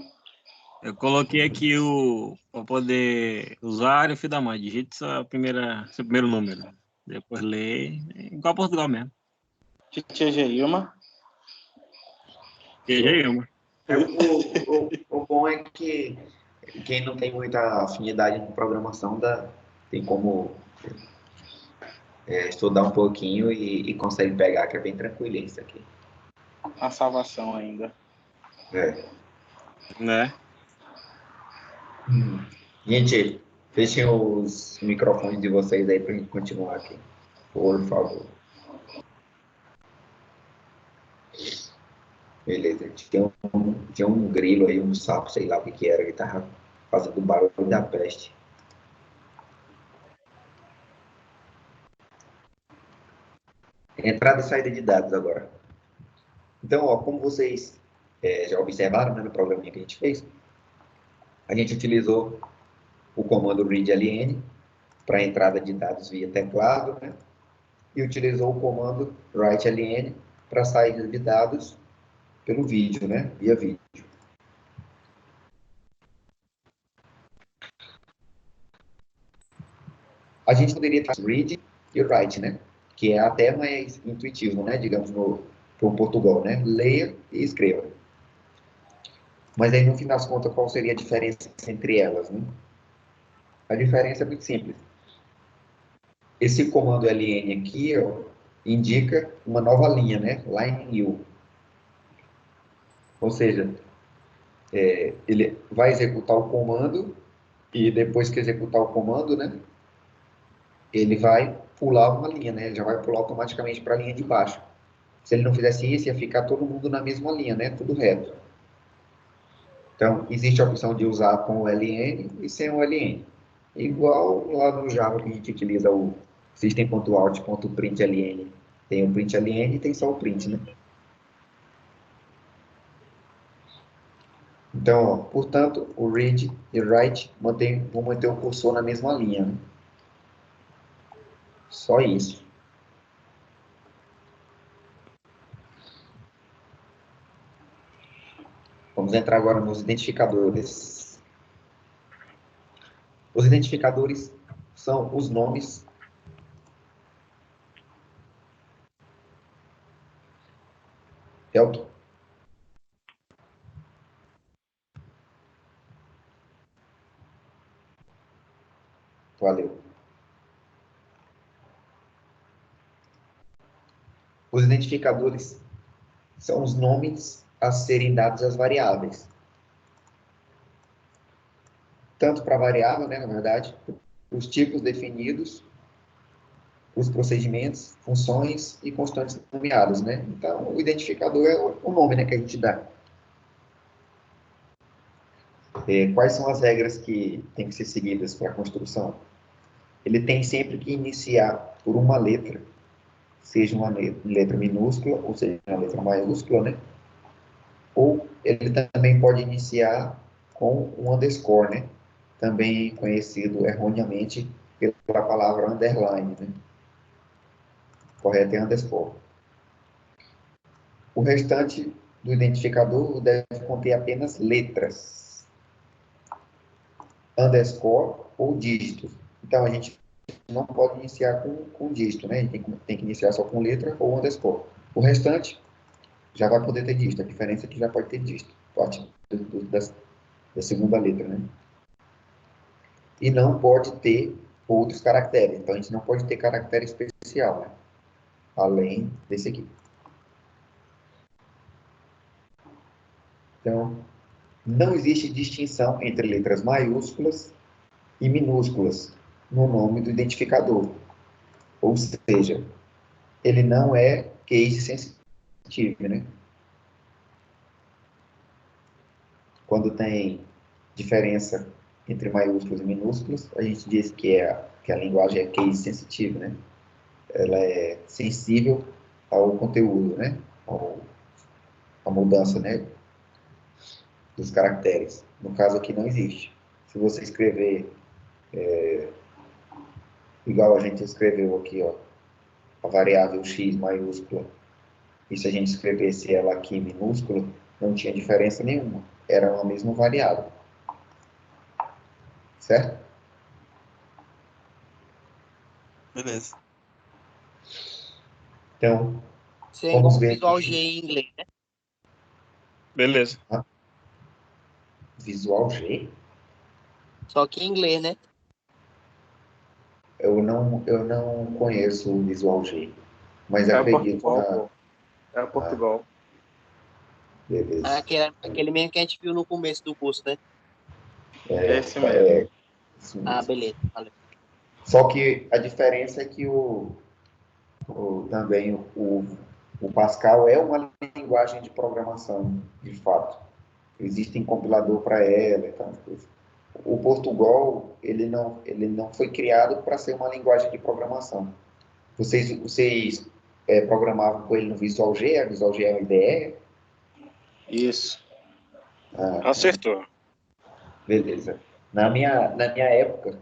Eu coloquei aqui para poder usuário, filho da mãe, digite seu primeiro número. Depois lê, igual Portugal mesmo. Titia Geilma. E aí, uma. O bom é que quem não tem muita afinidade com programação tem como estudar um pouquinho e consegue pegar, que é bem tranquilo isso aqui. A salvação ainda. Né? Gente, fechem os microfones de vocês aí pra gente continuar aqui. Por favor. Beleza, gente. Tinha um grilo aí, um sapo, sei lá o que era, que tava fazendo barulho da peste. Entrada e saída de dados agora. Então, ó, como vocês já observaram, né, no programinha que a gente fez, a gente utilizou o comando readLN para entrada de dados via teclado, né, e utilizou o comando writeln para saída de dados pelo vídeo, né, via vídeo. A gente poderia ter read e write, né, que é até mais intuitivo, né, digamos, para o Portugal, né, leia e escreva. Mas aí, no fim das contas, qual seria a diferença entre elas, né? A diferença é muito simples. Esse comando ln aqui, ó, indica uma nova linha, né? Line new. Ou seja, ele vai executar o comando e depois que executar o comando, né? Ele vai pular uma linha, né? Ele já vai pular automaticamente para a linha de baixo. Se ele não fizesse isso, ia ficar todo mundo na mesma linha, né? Tudo reto. Então, existe a opção de usar com o ln e sem o ln. Igual lá no Java que a gente utiliza o system.out.println. Tem o println e tem só o print, né? Então, ó, portanto, o read e write vão manter o cursor na mesma linha, né? Só isso. Vamos entrar agora nos identificadores. Os identificadores são os nomes Valeu. Os identificadores são os nomes a serem dados às variáveis. Tanto para a variável, né, na verdade, os tipos definidos, os procedimentos, funções e constantes nomeadas, né? Então, o identificador é o nome, né, que a gente dá. Quais são as regras que têm que ser seguidas para a construção? Ele tem sempre que iniciar por uma letra, seja uma letra minúscula ou seja uma letra maiúscula, né? Ou ele também pode iniciar com um underscore, né? Também conhecido erroneamente pela palavra underline, né? Correto é underscore. O restante do identificador deve conter apenas letras, underscore ou dígitos. Então, a gente não pode iniciar com dígito, né? A gente tem que iniciar só com letra ou underscore. O restante já vai poder ter dígito. A diferença é que já pode ter dígito, a partir da segunda letra, né? E não pode ter outros caracteres. Então, a gente não pode ter caractere especial, né? Além desse aqui. Então, não existe distinção entre letras maiúsculas e minúsculas no nome do identificador. Ou seja, ele não é case sensitive, né? Quando tem diferença entre maiúsculos e minúsculos, a gente diz que a linguagem é case sensitive, né? Ela é sensível ao conteúdo, né? A mudança, né? Dos caracteres. No caso aqui não existe. Se você escrever igual a gente escreveu aqui, ó, a variável x maiúscula, e se a gente escrevesse ela aqui minúscula, não tinha diferença nenhuma. Era uma mesma variável. Certo? Beleza. Então, Isso é vamos igual ver Visual aqui. G em inglês, né? Beleza. Visual G? Só que em inglês, né? Eu não conheço o Visual G, mas É o acredito Portugal, na... pô. É o Portugal. Beleza. Aquele mesmo que a gente viu no começo do curso, né? É esse mesmo. Isso Ah, mesmo. beleza. Valeu. Só que a diferença é que também o Pascal é uma linguagem de programação, de fato. Existe compilador para ela e tal. O Portugal, ele não foi criado para ser uma linguagem de programação. Vocês programavam com ele no Visual G, a Visual G é uma IDE? Isso. Ah, Acertou. beleza. Na minha época,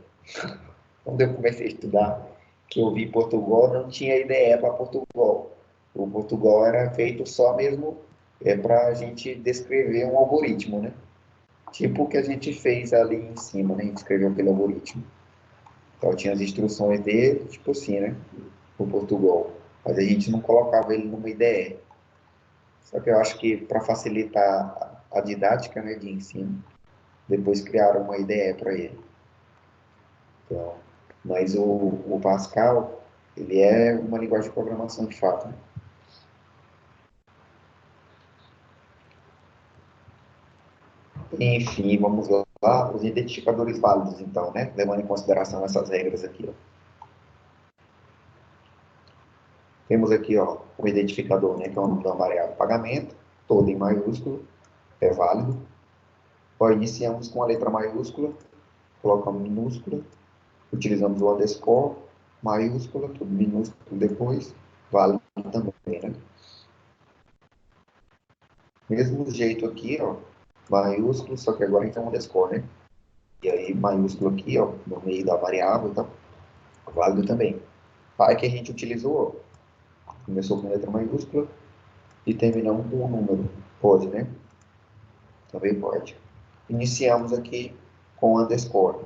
quando eu comecei a estudar, que eu vi Portugal, não tinha IDE para Portugal. O Portugal era feito só mesmo para a gente descrever um algoritmo, né? Tipo o que a gente fez ali em cima, né? A gente escreveu aquele algoritmo. Então tinha as instruções dele, tipo assim, né? O Portugal. Mas a gente não colocava ele numa IDE. Só que eu acho que para facilitar a didática, né, de ensino, depois criaram uma IDE para ele. Então, mas o Pascal, ele é uma linguagem de programação de fato, né? Enfim, vamos lá, os identificadores válidos, então, né? Levando em consideração essas regras aqui, ó. Temos aqui, ó, o identificador, né, que é o nome da variável pagamento, todo em maiúsculo, é válido. Ó, iniciamos com a letra maiúscula, colocamos minúscula, utilizamos o underscore, maiúscula, tudo minúsculo depois, válido também, né? Mesmo jeito aqui, ó, maiúsculo, só que agora a gente tem um underscore, né? E aí, maiúsculo aqui, ó, no meio da variável, tá? Válido também. Pai que a gente utilizou, ó, começou com letra maiúscula e terminamos com um número. Pode, né? Também pode. Iniciamos aqui com underscore.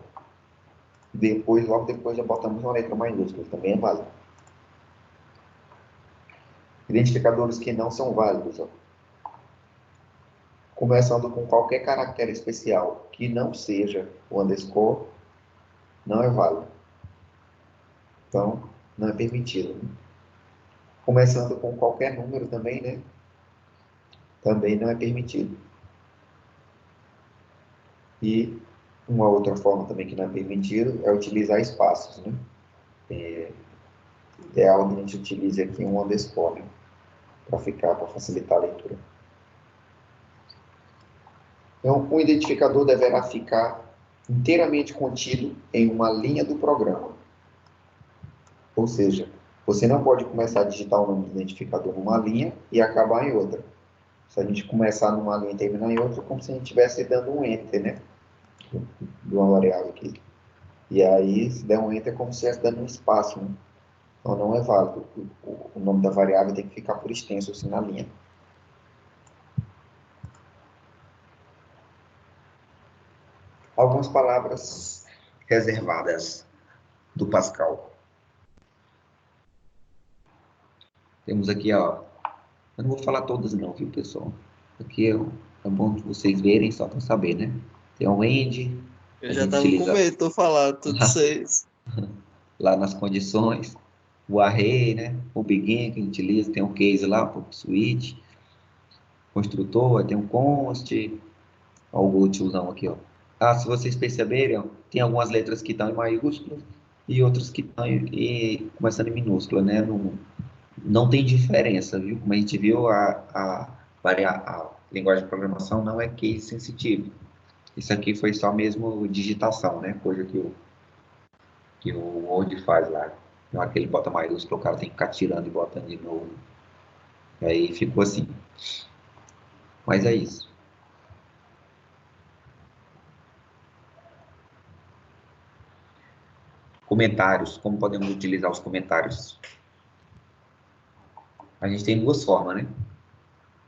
Depois, logo depois, já botamos uma letra maiúscula. Também é válido. Identificadores que não são válidos, ó. Começando com qualquer caractere especial que não seja o underscore, não é válido. Então, não é permitido. Né? Começando com qualquer número também, né? Também não é permitido. E uma outra forma também que não é permitido é utilizar espaços, né? Ideal que a gente utilize aqui um underscore, né? Para facilitar a leitura. Então, o identificador deverá ficar inteiramente contido em uma linha do programa. Ou seja, você não pode começar a digitar o nome do identificador numa linha e acabar em outra. Se a gente começar numa linha e terminar em outra, é como se a gente estivesse dando um enter, né? De uma variável aqui. E aí, se der um enter, é como se estivesse dando um espaço, né? Então, não é válido. O nome da variável tem que ficar por extenso, assim, na linha. Algumas palavras reservadas do Pascal. Temos aqui, ó. Eu não vou falar todas não, viu, pessoal? Aqui é bom vocês verem, só para saber, né? Tem o end, Eu a já gente tava com utiliza medo de tu falar tudo isso. lá nas condições. O array, né? O begin que a gente utiliza, tem o case lá, o switch. Construtor, tem um const. Ó, o útilzão aqui, ó. Ah, se vocês perceberem, ó, tem algumas letras que estão em maiúsculas e outras que estão começando em minúscula, né? Não tem diferença, viu? Como a gente viu, a linguagem de programação não é case sensitive. Isso aqui foi só mesmo digitação, né? Coisa que o Word faz lá. Na hora que ele bota maiúsculo, o cara tem que ficar tirando e botando de novo. Aí ficou assim. Mas é isso. Comentários. Como podemos utilizar os comentários? A gente tem duas formas, né?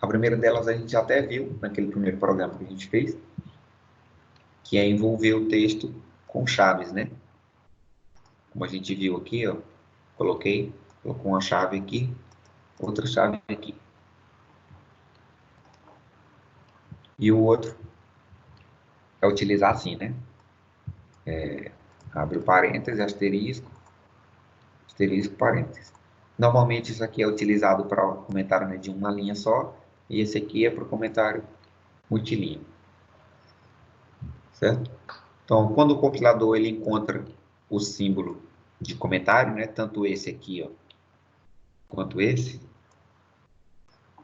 A primeira delas a gente até viu naquele primeiro programa que a gente fez, que é envolver o texto com chaves, né? Como a gente viu aqui, ó, colocou uma chave aqui, outra chave aqui. E o outro é utilizar assim, né? Abre o parênteses, asterisco, asterisco, parênteses. Normalmente isso aqui é utilizado para o comentário, né, de uma linha só, e esse aqui é para o comentário multilinha. Certo? Então, quando o compilador ele encontra o símbolo de comentário, né, tanto esse aqui, ó, quanto esse,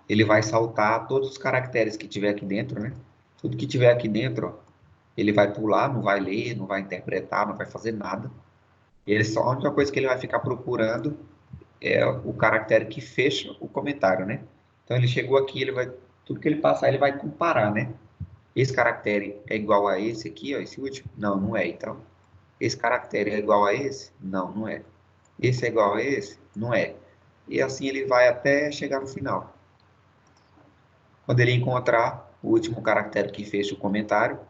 ele vai saltar todos os caracteres que tiver aqui dentro, né? Tudo que tiver aqui dentro, ó, ele vai pular, não vai ler, não vai interpretar, não vai fazer nada. Ele só, a única coisa que ele vai ficar procurando é o caractere que fecha o comentário, né? Então ele chegou aqui, ele vai, tudo que ele passar, ele vai comparar, né? Esse caractere é igual a esse aqui, ó, esse último? Não, não é. Então, esse caractere é igual a esse? Não, não é. Esse é igual a esse? Não é. E assim ele vai até chegar no final. Quando ele encontrar o último caractere que fecha o comentário,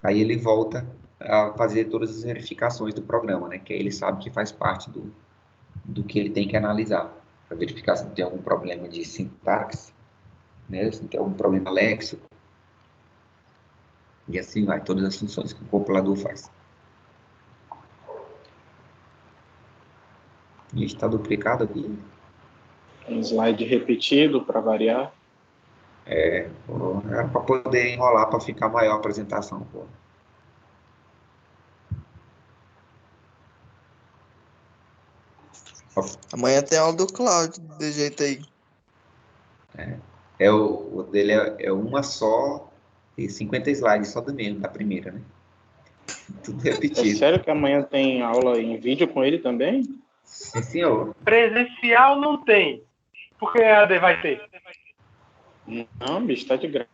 aí ele volta a fazer todas as verificações do programa, né? Que aí ele sabe que faz parte do que ele tem que analisar, para verificar se não tem algum problema de sintaxe, né? Se não tem algum problema léxico. E assim vai, todas as funções que o compilador faz. E está duplicado aqui. Um slide repetido para variar. Era para poder enrolar, para ficar maior a apresentação. Pô. Amanhã tem aula do Cláudio, do jeito aí. O dele é uma só e 50 slides só do mesmo, da primeira, né? Tudo É repetido. sério que amanhã tem aula em vídeo com ele também? Sim, senhor. Presencial não tem. Por que a AD vai ter? Não, bicho, tá de graça.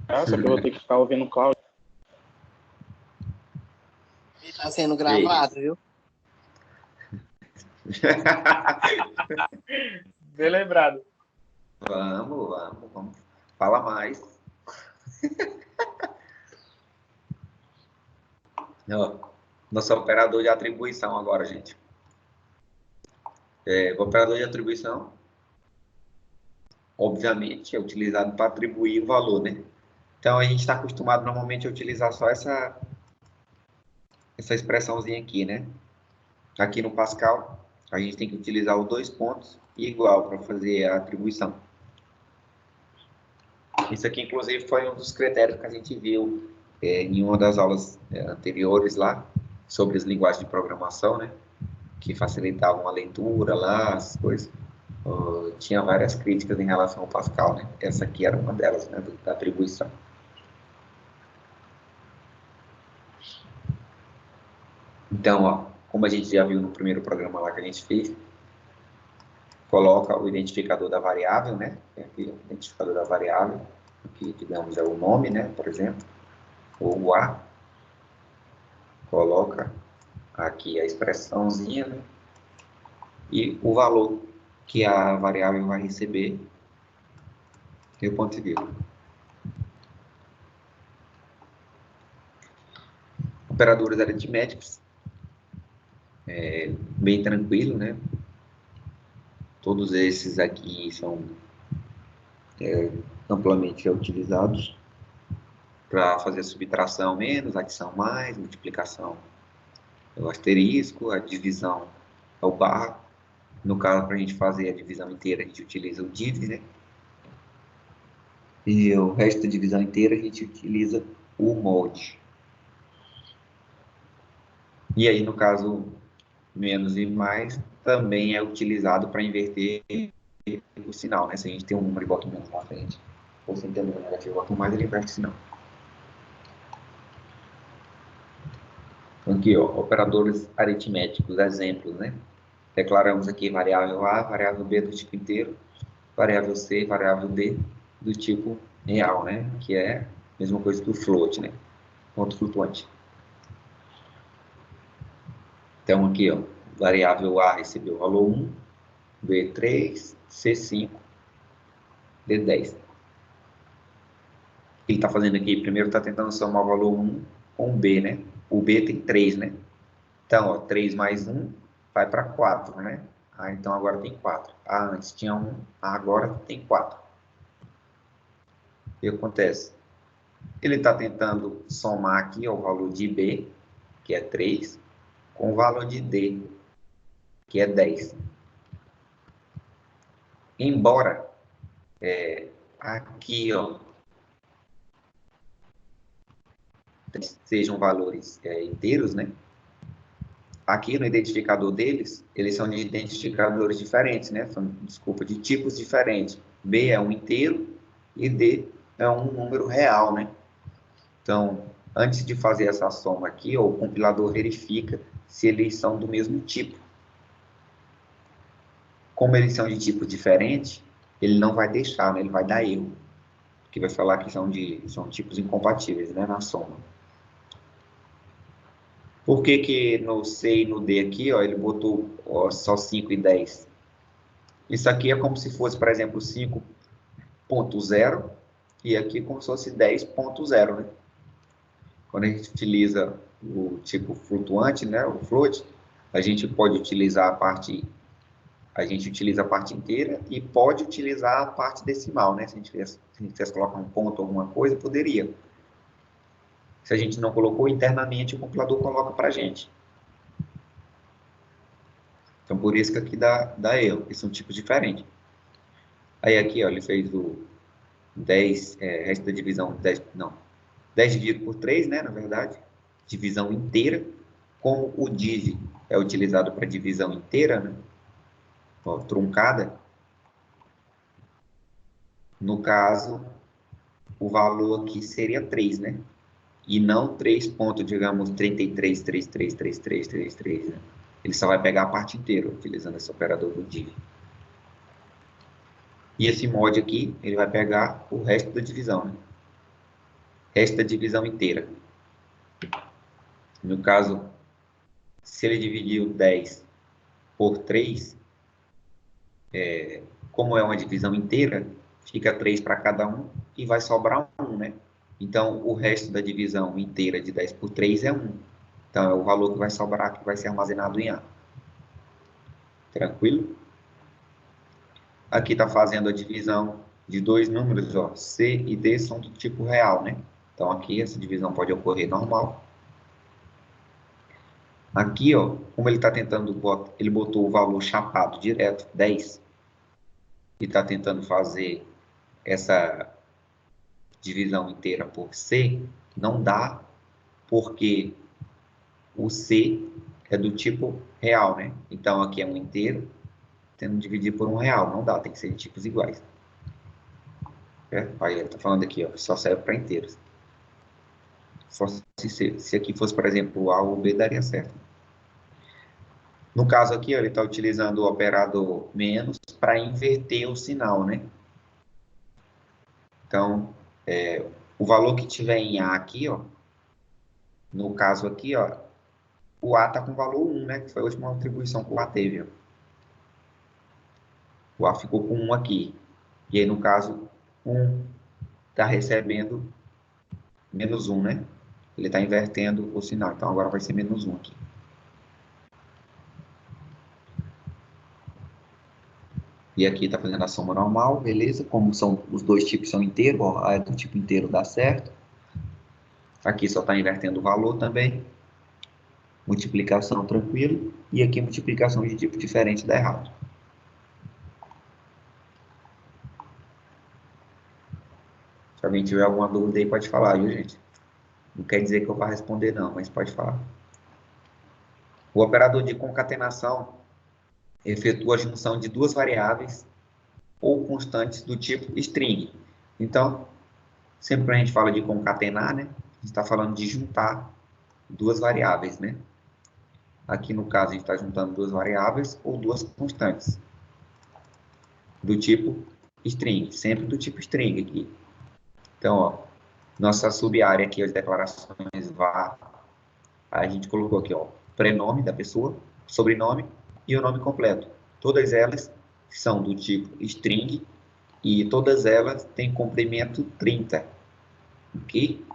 Que eu vou ter que ficar ouvindo o Cláudio. Tá sendo gravado, viu? Bem lembrado. Vamos. Fala mais. Ó, nosso operador de atribuição agora, gente. O operador de atribuição, obviamente, é utilizado para atribuir o valor, né? Então, a gente está acostumado normalmente a utilizar só essa expressãozinha aqui, né? Aqui no Pascal, a gente tem que utilizar os dois pontos e igual para fazer a atribuição. Isso aqui, inclusive, foi um dos critérios que a gente viu em uma das aulas anteriores lá, sobre as linguagens de programação, né? Que facilitavam a leitura lá, as coisas. Tinha várias críticas em relação ao Pascal, né? Essa aqui era uma delas, né? Da atribuição. Então, ó, como a gente já viu no primeiro programa lá que a gente fez, coloca o identificador da variável, né? Aqui, o identificador da variável, aqui, digamos, é o nome, né? Por exemplo, ou o A. Coloca aqui a expressãozinha, né? e o valor que a variável vai receber e o ponto e vírgula. Operadores aritméticos, bem tranquilo, né? Todos esses aqui são amplamente utilizados para fazer a subtração menos, adição mais, multiplicação é o asterisco, a divisão é o barra. No caso, para a gente fazer a divisão inteira, a gente utiliza o div, né? E o resto da divisão inteira, a gente utiliza o mod. E aí, no caso, menos e mais, também é utilizado para inverter o sinal, né? Se a gente tem um número e bota um menos na frente, ou se tem um número negativo e bota um mais, ele inverte o sinal. Então, aqui, ó, operadores aritméticos, exemplos, né? Declaramos aqui variável A, variável B do tipo inteiro, variável C, variável D do tipo real, né? Que é a mesma coisa que o float, né? Ponto flutuante. Então, aqui, ó, variável A recebeu o valor 1, B 3, C 5, D 10. O que ele está fazendo aqui? Primeiro está tentando somar o valor 1 com o B, né? O B tem 3, né? Então, ó, 3 mais 1 vai para 4, né? Ah, então agora tem 4. Ah, antes tinha 1, agora tem 4. O que acontece? Ele está tentando somar aqui ó, o valor de B, que é 3, com o valor de D, que é 10. Embora aqui ó, sejam valores inteiros, né? Aqui no identificador deles, eles são de identificadores diferentes, né? São, desculpa, de tipos diferentes. B é um inteiro e D é um número real, né? Então, antes de fazer essa soma aqui, ó, o compilador verifica se eles são do mesmo tipo. Como eles são de tipo diferente, ele não vai deixar, né? Ele vai dar erro. Que vai falar que são tipos incompatíveis, né? Na soma. Por que que no C e no D aqui, ó, ele botou ó, só 5 e 10? Isso aqui é como se fosse, por exemplo, 5.0 e aqui como se fosse 10.0, né? Quando a gente utiliza o tipo flutuante, né, o float, a gente pode utilizar a gente utiliza a parte inteira e pode utilizar a parte decimal, né? Se a gente quisesse colocar um ponto ou alguma coisa, poderia. Se a gente não colocou, internamente o compilador coloca para a gente. Então, por isso que aqui dá erro, porque são tipos diferentes. Aí aqui, ó, ele fez o 10, resto da divisão, 10 dividido por 3, né, na verdade, divisão inteira. Como o div é utilizado para divisão inteira, né, ó, truncada, no caso, o valor aqui seria 3, né? E não 3 ponto, digamos, 33333333, né? Ele só vai pegar a parte inteira, utilizando esse operador do div. E esse mod aqui, ele vai pegar o resto da divisão, né? Resto da divisão inteira. No caso, se ele dividiu 10 por 3, como é uma divisão inteira, fica 3 para cada um e vai sobrar 1, né? Então, o resto da divisão inteira de 10 por 3 é 1. Então, é o valor que vai sobrar, que vai ser armazenado em A. Tranquilo? Aqui está fazendo a divisão de dois números, ó, C e D são do tipo real, né? Então, aqui essa divisão pode ocorrer normal. Aqui, ó, como ele está tentando, ele botou o valor chapado direto, 10, e está tentando fazer essa divisão inteira por C, não dá, porque o C é do tipo real, né? Então, aqui é um inteiro, tendo que dividir por um real, não dá, tem que ser de tipos iguais. Aí ele está falando aqui, ó, só serve para inteiros. Se aqui fosse, por exemplo, A ou B, daria certo. No caso aqui, ó, ele está utilizando o operador menos para inverter o sinal, né? Então, o valor que tiver em A aqui, ó, no caso aqui, ó, o A está com valor 1, né? Que foi a última atribuição que o A teve, ó. O A ficou com 1 aqui. E aí, no caso, 1 está recebendo menos 1, né? Ele está invertendo o sinal. Então, agora vai ser menos 1 aqui. E aqui está fazendo a soma normal, beleza? Como são os dois tipos são inteiros, ó, A é do tipo inteiro, dá certo. Aqui só está invertendo o valor também. Multiplicação tranquilo. E aqui multiplicação de tipo diferente dá errado. Se alguém tiver alguma dúvida aí, pode falar, viu, gente? Não quer dizer que eu vá responder, não, mas pode falar. O operador de concatenação efetua a junção de duas variáveis ou constantes do tipo string. Então, sempre que a gente fala de concatenar, né? A gente está falando de juntar duas variáveis, né? Aqui, no caso, a gente está juntando duas variáveis ou duas constantes do tipo string, sempre do tipo string aqui. Então, ó, nossa sub-área aqui, as declarações var, a gente colocou aqui, ó, prenome da pessoa, sobrenome e o nome completo. Todas elas são do tipo string e todas elas têm comprimento 30. Ok?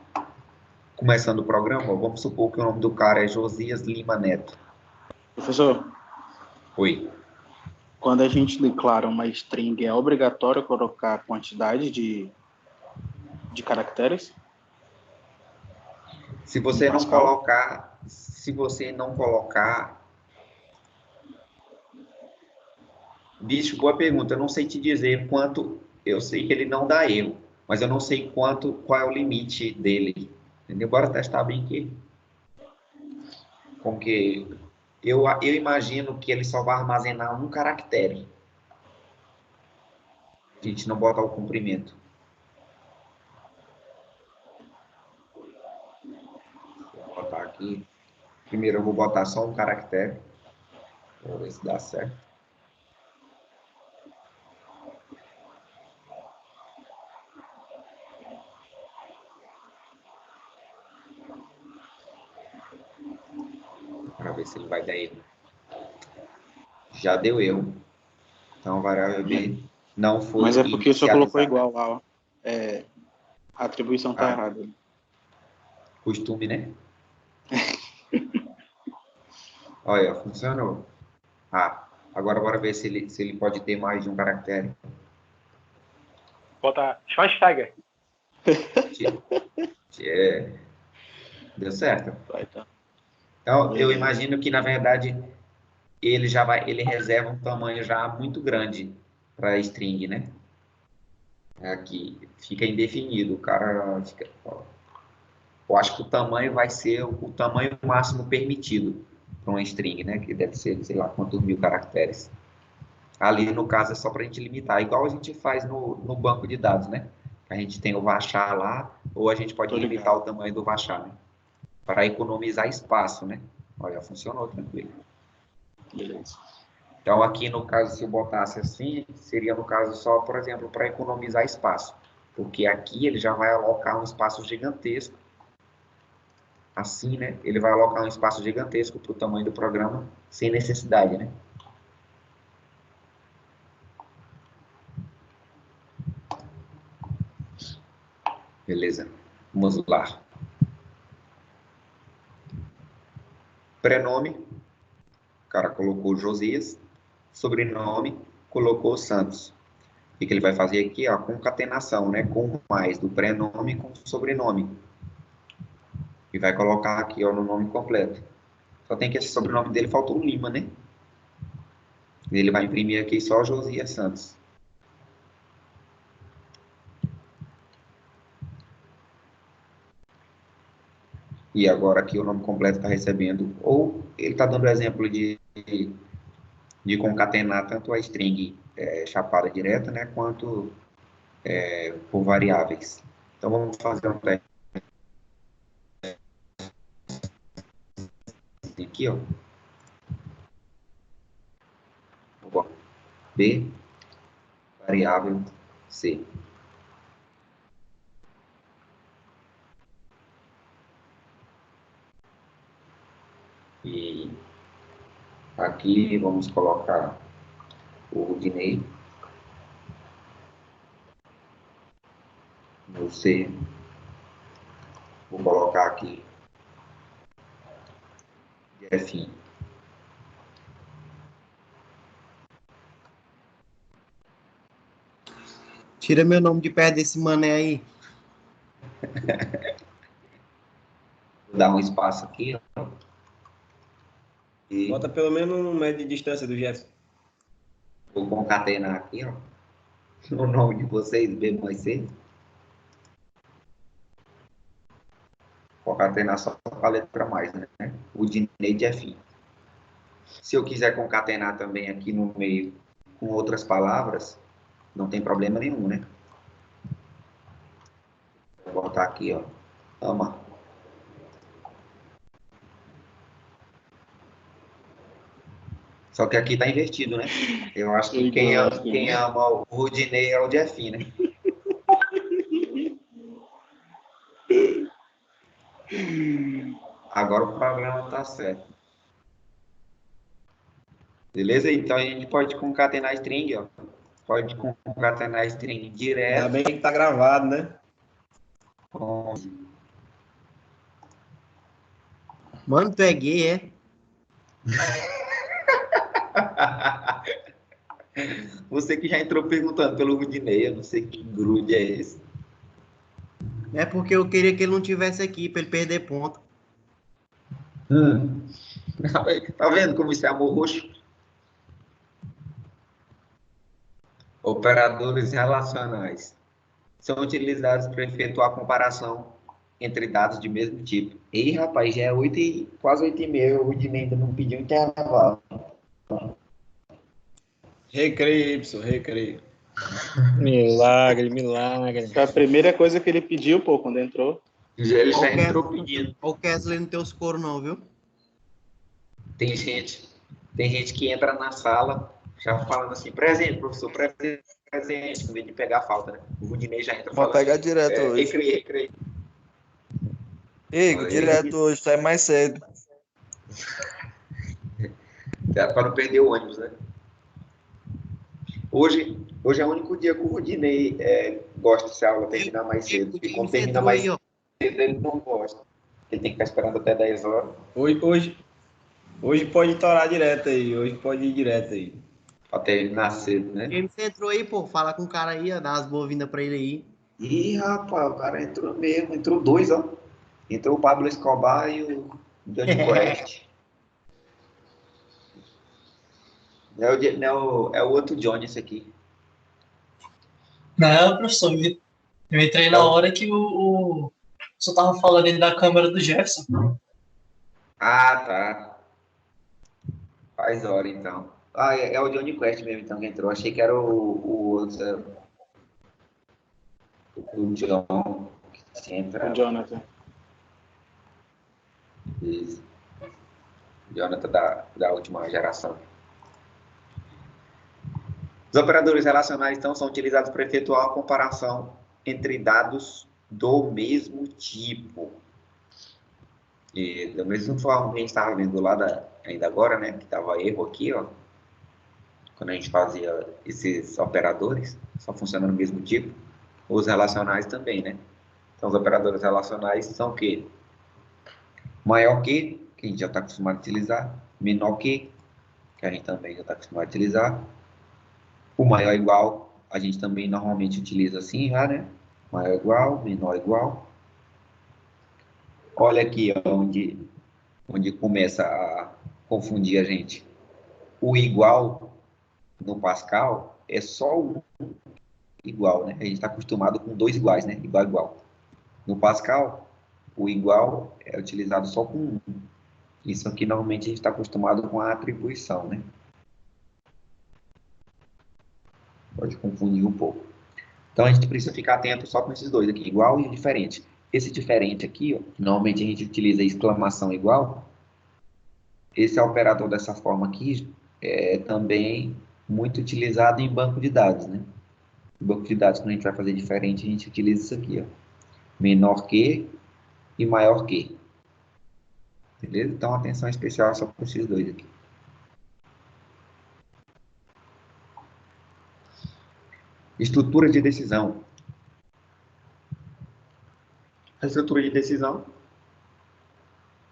Começando o programa, ó, vamos supor que o nome do cara é Josias Lima Neto. Professor, Oi. quando a gente declara uma string, é obrigatório colocar a quantidade de caracteres? Se você não Pascal? colocar, bicho, boa pergunta. Eu não sei te dizer quanto. Eu sei que ele não dá erro, mas eu não sei qual é o limite dele. Entendeu? Bora testar bem aqui. Porque eu imagino que ele só vai armazenar um caractere. A gente não bota o comprimento. Vou botar aqui. Primeiro eu vou botar só um caractere. Vou ver se dá certo. Para ver se ele vai dar erro. Já deu erro. Então a variável B não foi Mas é porque o senhor colocou inicializada. igual lá, ó. A atribuição está errada. Costume, né? Olha, funcionou. Agora bora ver se ele pode ter mais de um caractere. Bota Schweinsteiger. Deu certo. Vai, tá. Então, eu imagino que, na verdade, ele reserva um tamanho já muito grande para string, né? Aqui fica indefinido. O cara fica... Eu acho que o tamanho vai ser o tamanho máximo permitido para uma string, né? Que deve ser, sei lá, quantos mil caracteres. Ali, no caso, é só para a gente limitar, igual a gente faz no banco de dados, né? A gente tem o varchar lá, ou a gente pode Tô limitar ligado. o tamanho do varchar, né? Para economizar espaço, né? Olha, funcionou tranquilo. Beleza. Então, aqui no caso, se eu botasse assim, seria no caso só, por exemplo, para economizar espaço. Porque aqui ele já vai alocar um espaço gigantesco. Assim, né? Ele vai alocar um espaço gigantesco para o tamanho do programa, sem necessidade, né? Beleza. Vamos lá. Prenome, o cara colocou Josias. Sobrenome, colocou Santos. O que ele vai fazer aqui? A concatenação, né? Com mais do prenome com o sobrenome. E vai colocar aqui, ó, no nome completo. Só tem que esse sobrenome dele faltou o Lima, né? Ele vai imprimir aqui só Josias Santos. E agora aqui o nome completo está recebendo, ou ele está dando exemplo de concatenar tanto a string chapada direta, né, quanto por variáveis. Então vamos fazer um teste aqui, ó. B, variável C. E aqui vamos colocar o Rudinei. C. Vou colocar aqui Jefinho. Tira meu nome de perto desse mané aí. Vou dar um espaço aqui, ó. E Bota pelo menos 1 metro de distância do Jefferson. vou concatenar aqui, ó. O nome de vocês, B mais C. Concatenar só com a letra mais, né? O Dinei Jefinho. Se eu quiser concatenar também aqui no meio com outras palavras, não tem problema nenhum, né? Vou botar aqui, ó. Ama. Só que aqui tá invertido, né? Eu acho que quem ama o Rudinei é o Jefinho, né? Agora o problema tá certo. Beleza? Então a gente pode concatenar string, ó. Pode concatenar string Ainda direto bem que tá gravado, né? com... Mano, tu é gay, é? Você que já entrou perguntando pelo Rudinei, eu não sei que grude é esse. É porque eu queria que ele não tivesse aqui, pra ele perder ponto. Tá vendo como isso é amor roxo? Operadores relacionais são utilizados para efetuar comparação entre dados de mesmo tipo. Ih, rapaz, já é 8 e, quase 8h30, o Rudinei ainda não pediu intervalo. Recreio, Y, recreio. Milagre, milagre. Foi a primeira coisa que ele pediu, pô, quando entrou. Ele já Ok. entrou pedindo. Ó o Kesley não tem os coros não, viu? Tem gente que entra na sala já falando assim, presente, professor, presente, em vez de pegar a falta, né? O Rudinei já entra Vou falando pegar assim, direto hoje. recreio. Igor, Olha, direto hoje, sai mais cedo. para não perder o ônibus, né? Hoje é o único dia que o Rudinei gosta de se a aula terminar mais cedo. E como termina mais cedo, ele não gosta. Ele tem que ficar esperando até 10 horas. Hoje pode torar direto aí. Hoje pode ir direto aí. Pra terminar cedo, né? James entrou aí, pô. Fala com o cara aí, ó. Dá umas boas-vindas pra ele aí. Ih, rapaz, o cara entrou mesmo. Entrou dois, ó. Entrou o Pablo Escobar e o Johnny Quest. É o outro Johnny esse aqui. Não, professor, eu entrei na hora que o professor tava falando ali da câmera do Jefferson. Ah, tá. Faz hora, então. Ah, é o Johnny Quest mesmo, então, que entrou. Achei que era o outro, o John, que entra. O Jonathan. Isso. Jonathan da última geração. Os operadores relacionais, então, são utilizados para efetuar a comparação entre dados do mesmo tipo. E da mesma forma que a gente estava vendo lá ainda agora, né, que estava erro aqui, ó, quando a gente fazia esses operadores, só funciona no mesmo tipo, os relacionais também, né? Então, os operadores relacionais são o quê? Maior que a gente já está acostumado a utilizar, menor que a gente também já está acostumado a utilizar, o maior é igual, a gente também normalmente utiliza assim já, né? Maior é igual, menor é igual. Olha aqui onde começa a confundir a gente. O igual no Pascal é só um igual, né? A gente está acostumado com dois iguais, né? Igual, igual. No Pascal, o igual é utilizado só com um. Isso aqui normalmente a gente está acostumado com a atribuição, né? Pode confundir um pouco. Então a gente precisa ficar atento só com esses dois aqui, igual e diferente. Esse diferente aqui, ó, normalmente a gente utiliza exclamação igual. Esse operador dessa forma aqui é também muito utilizado em banco de dados, né? Em banco de dados, quando a gente vai fazer diferente, a gente utiliza isso aqui, ó. Menor que e maior que. Beleza? Então atenção especial só para esses dois aqui. Estrutura de decisão. A estrutura de decisão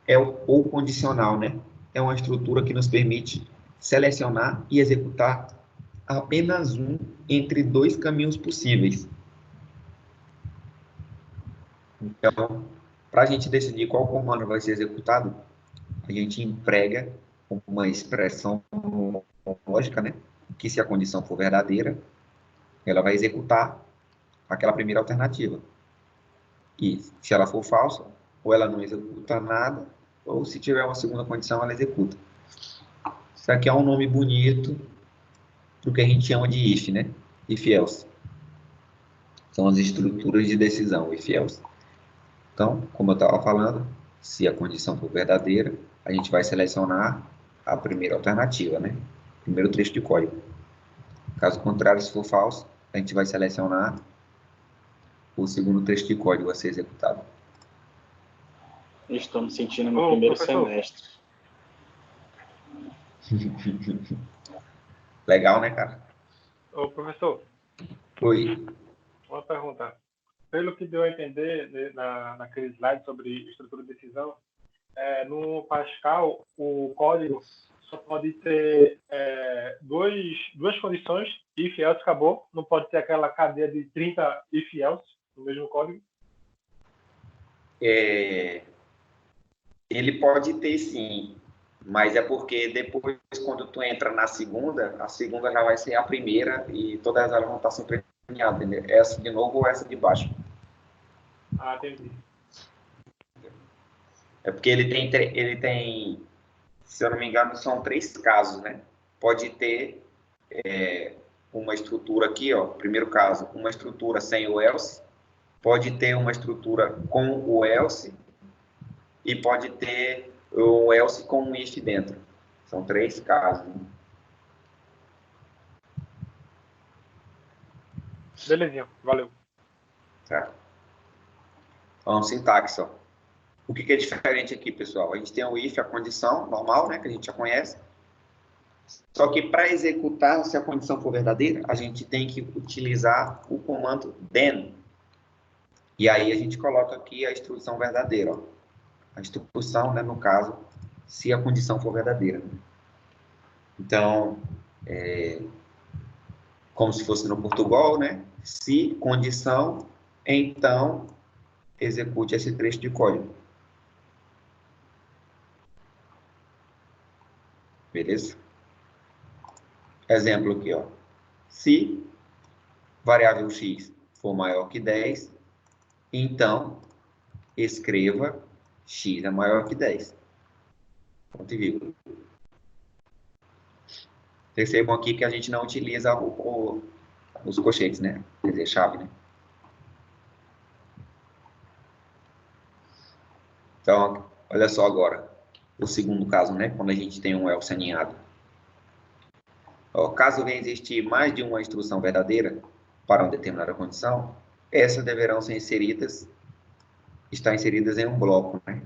é o condicional, né? É uma estrutura que nos permite selecionar e executar apenas um entre dois caminhos possíveis. Então, para a gente decidir qual comando vai ser executado, a gente emprega uma expressão lógica, né? Que se a condição for verdadeira, ela vai executar aquela primeira alternativa. E se ela for falsa, ou ela não executa nada, ou se tiver uma segunda condição, ela executa. Isso aqui é um nome bonito do que a gente chama de if, né? If else. São as estruturas de decisão, if else. Então, como eu estava falando, se a condição for verdadeira, a gente vai selecionar a primeira alternativa, né? Primeiro trecho de código. Caso contrário, se for falso, a gente vai selecionar o segundo trecho de código a ser executado. Estou me sentindo no primeiro professor. semestre. Legal, né, cara? Ô, professor, Oi. uma pergunta. Pelo que deu a entender naquele slide sobre estrutura de decisão, no Pascal, o código só pode ter duas condições, if, else, acabou. Não pode ter aquela cadeia de 30 if, else no mesmo código. Ele pode ter sim, mas é porque depois, quando tu entra na segunda, a segunda já vai ser a primeira e todas elas vão estar sempre alinhadas, entendeu? Essa de novo ou essa de baixo. Ah, entendi. É porque ele tem, se eu não me engano, são 3 casos, né? Pode ter uma estrutura aqui, ó, primeiro caso, uma estrutura sem o else, pode ter uma estrutura com o else e pode ter o else com um if dentro. São 3 casos. Né? Belezinha, valeu. Tá. Então, sintaxe, ó. O que é diferente aqui, pessoal? A gente tem o if, a condição normal, né, que a gente já conhece. Só que para executar, se a condição for verdadeira, a gente tem que utilizar o comando then. E aí a gente coloca aqui a instrução verdadeira, ó. A instrução, né, no caso, se a condição for verdadeira. Então, como se fosse no Portugal, né? Se condição, então execute esse trecho de código. Beleza? Exemplo aqui, ó. Se variável x for maior que 10, então escreva x é maior que 10. Ponto e vírgula. Percebam aqui que a gente não utiliza os colchetes, né? Quer dizer, chave, né? Então, olha só agora. O segundo caso, né? Quando a gente tem um else aninhado. Ó, caso venha existir mais de uma instrução verdadeira para uma determinada condição, essas deverão ser estar inseridas em um bloco, né?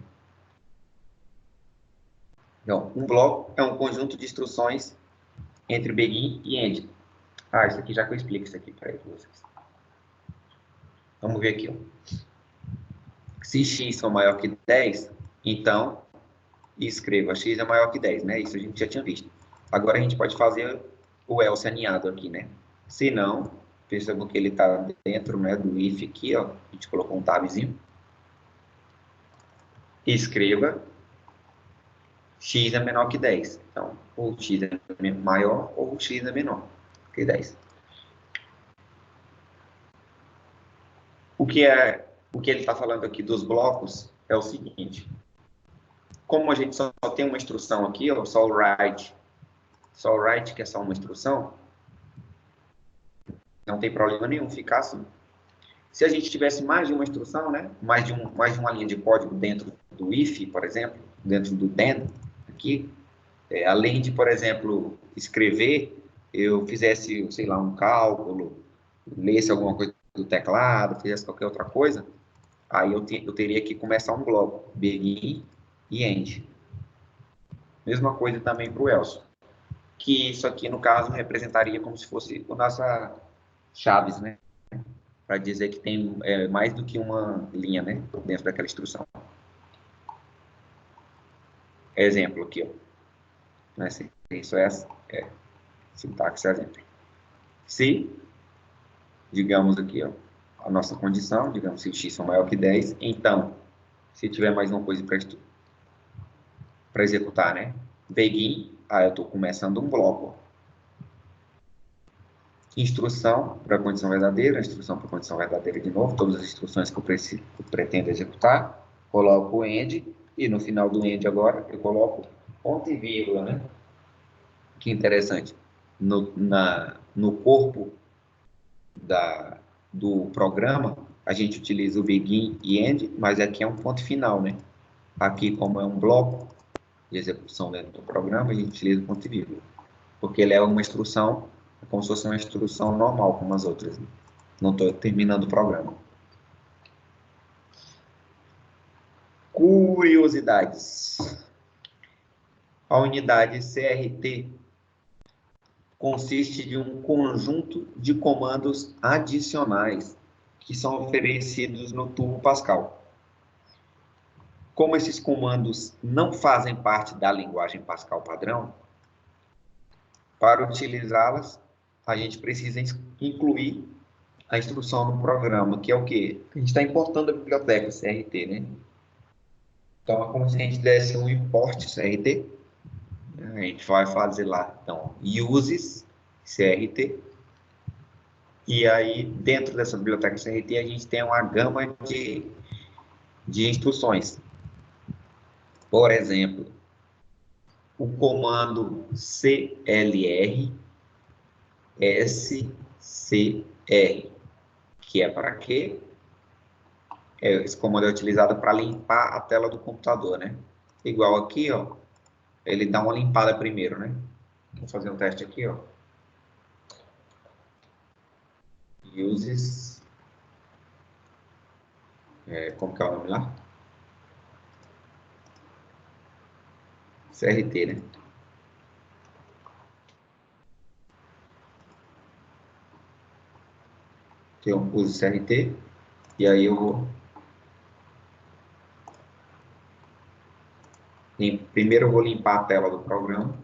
Então, um bloco é um conjunto de instruções entre begin e end. Ah, isso aqui já que eu explico isso aqui para vocês. Vamos ver aqui, ó. Se x for maior que 10, então escreva x é maior que 10, né? Isso a gente já tinha visto. Agora a gente pode fazer o else aninhado aqui, né? Se não, percebam que ele está dentro, né, do if aqui, ó. A gente colocou um tabzinho. Escreva x é menor que 10. Então, ou x é maior ou x é menor que 10. O que ele está falando aqui dos blocos é o seguinte. Como a gente só tem uma instrução aqui, ó, só o write, que é só uma instrução, não tem problema nenhum ficar assim. Se a gente tivesse mais de uma instrução, né, mais de uma linha de código dentro do if, por exemplo, dentro do then, aqui, além de, por exemplo, escrever, eu fizesse, sei lá, um cálculo, lesse alguma coisa do teclado, fizesse qualquer outra coisa, aí eu teria que começar um bloco, begin e end. Mesma coisa também para o else, que isso aqui, no caso, representaria como se fosse a nossa chaves, né? para dizer que tem mais do que uma linha, né, dentro daquela instrução. Exemplo aqui, ó. Isso é sintaxe exemplo. Se, digamos aqui, ó, a nossa condição, digamos se x for maior que 10, então, se tiver mais uma coisa para executar, né? Begin, eu estou começando um bloco. Instrução para a condição verdadeira, instrução para a condição verdadeira de novo, todas as instruções que eu pretendo executar, coloco o end, e no final do end agora, eu coloco ponto e vírgula, né? Que interessante. No corpo do programa, a gente utiliza o begin e end, mas aqui é um ponto final, né? Aqui, como é um bloco de execução dentro do programa, a gente utiliza o ponto e vírgula, porque ele é uma instrução, como se fosse uma instrução normal, como as outras, né? Não estou terminando o programa. Curiosidades. A unidade CRT consiste de um conjunto de comandos adicionais que são oferecidos no Turbo Pascal. Como esses comandos não fazem parte da linguagem Pascal padrão, para utilizá-las, a gente precisa incluir a instrução no programa, que é o quê? A gente está importando a biblioteca CRT, né? Então, é como se a gente desse um import CRT. A gente vai fazer lá, então, uses CRT. E aí, dentro dessa biblioteca CRT, a gente tem uma gama de instruções. Por exemplo, o comando CLR SCR, que é para quê? Esse comando é utilizado para limpar a tela do computador, né? Igual aqui, ó, ele dá uma limpada primeiro, né? Vou fazer um teste aqui, ó. Uses, como que é o nome lá? CRT, né? Que eu uso CRT, e aí eu vou... Primeiro eu vou limpar a tela do programa,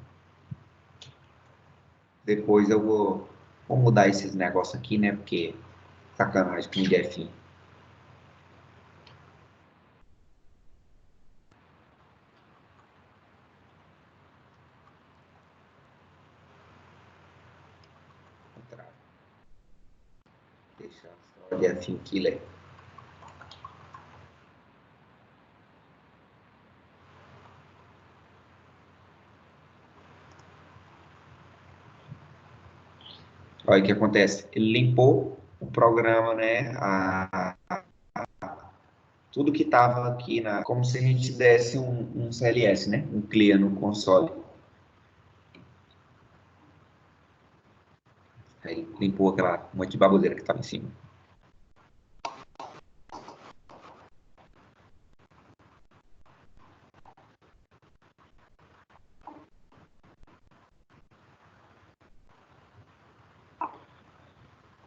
depois eu vou mudar esses negócios aqui, né? Porque sacanagem com o IDF. Deixa só o IDF killer. Olha o que acontece. Ele limpou o programa, né? Tudo que estava aqui, como se a gente desse um CLS, né? Um clear no console. Aí limpou aquela monte de baboseira que estava em cima.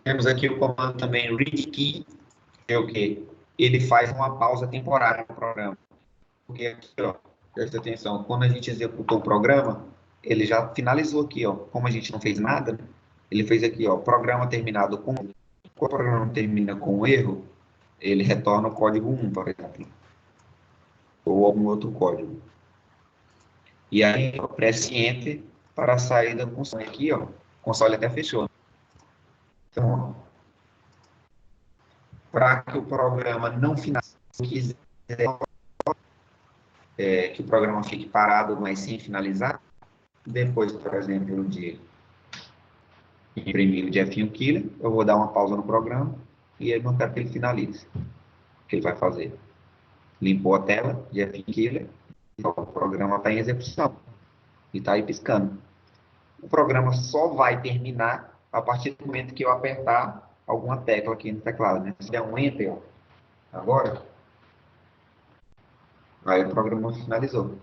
Temos aqui o comando também read key, que é o quê? Ele faz uma pausa temporária no programa. Porque aqui, ó, presta atenção, quando a gente executou o programa, ele já finalizou aqui, ó. Como a gente não fez nada, né? Ele fez aqui, ó, programa terminado com... Quando o programa termina com um erro, ele retorna o código 1, por exemplo. Ou algum outro código. E aí, eu presse Enter para sair da console. Aqui, ó, o console até fechou. Então, para que o programa não finalize, quiser que o programa fique parado, mas sem finalizar, depois, por exemplo, de imprimir o Jefinho Killer, eu vou dar uma pausa no programa e eu não quero que ele finalize. O que ele vai fazer? Limpou a tela, Jefinho Killer, o programa está em execução e está aí piscando. O programa só vai terminar a partir do momento que eu apertar alguma tecla aqui no teclado, né? Se der um Enter, ó, agora, aí o programa finalizou.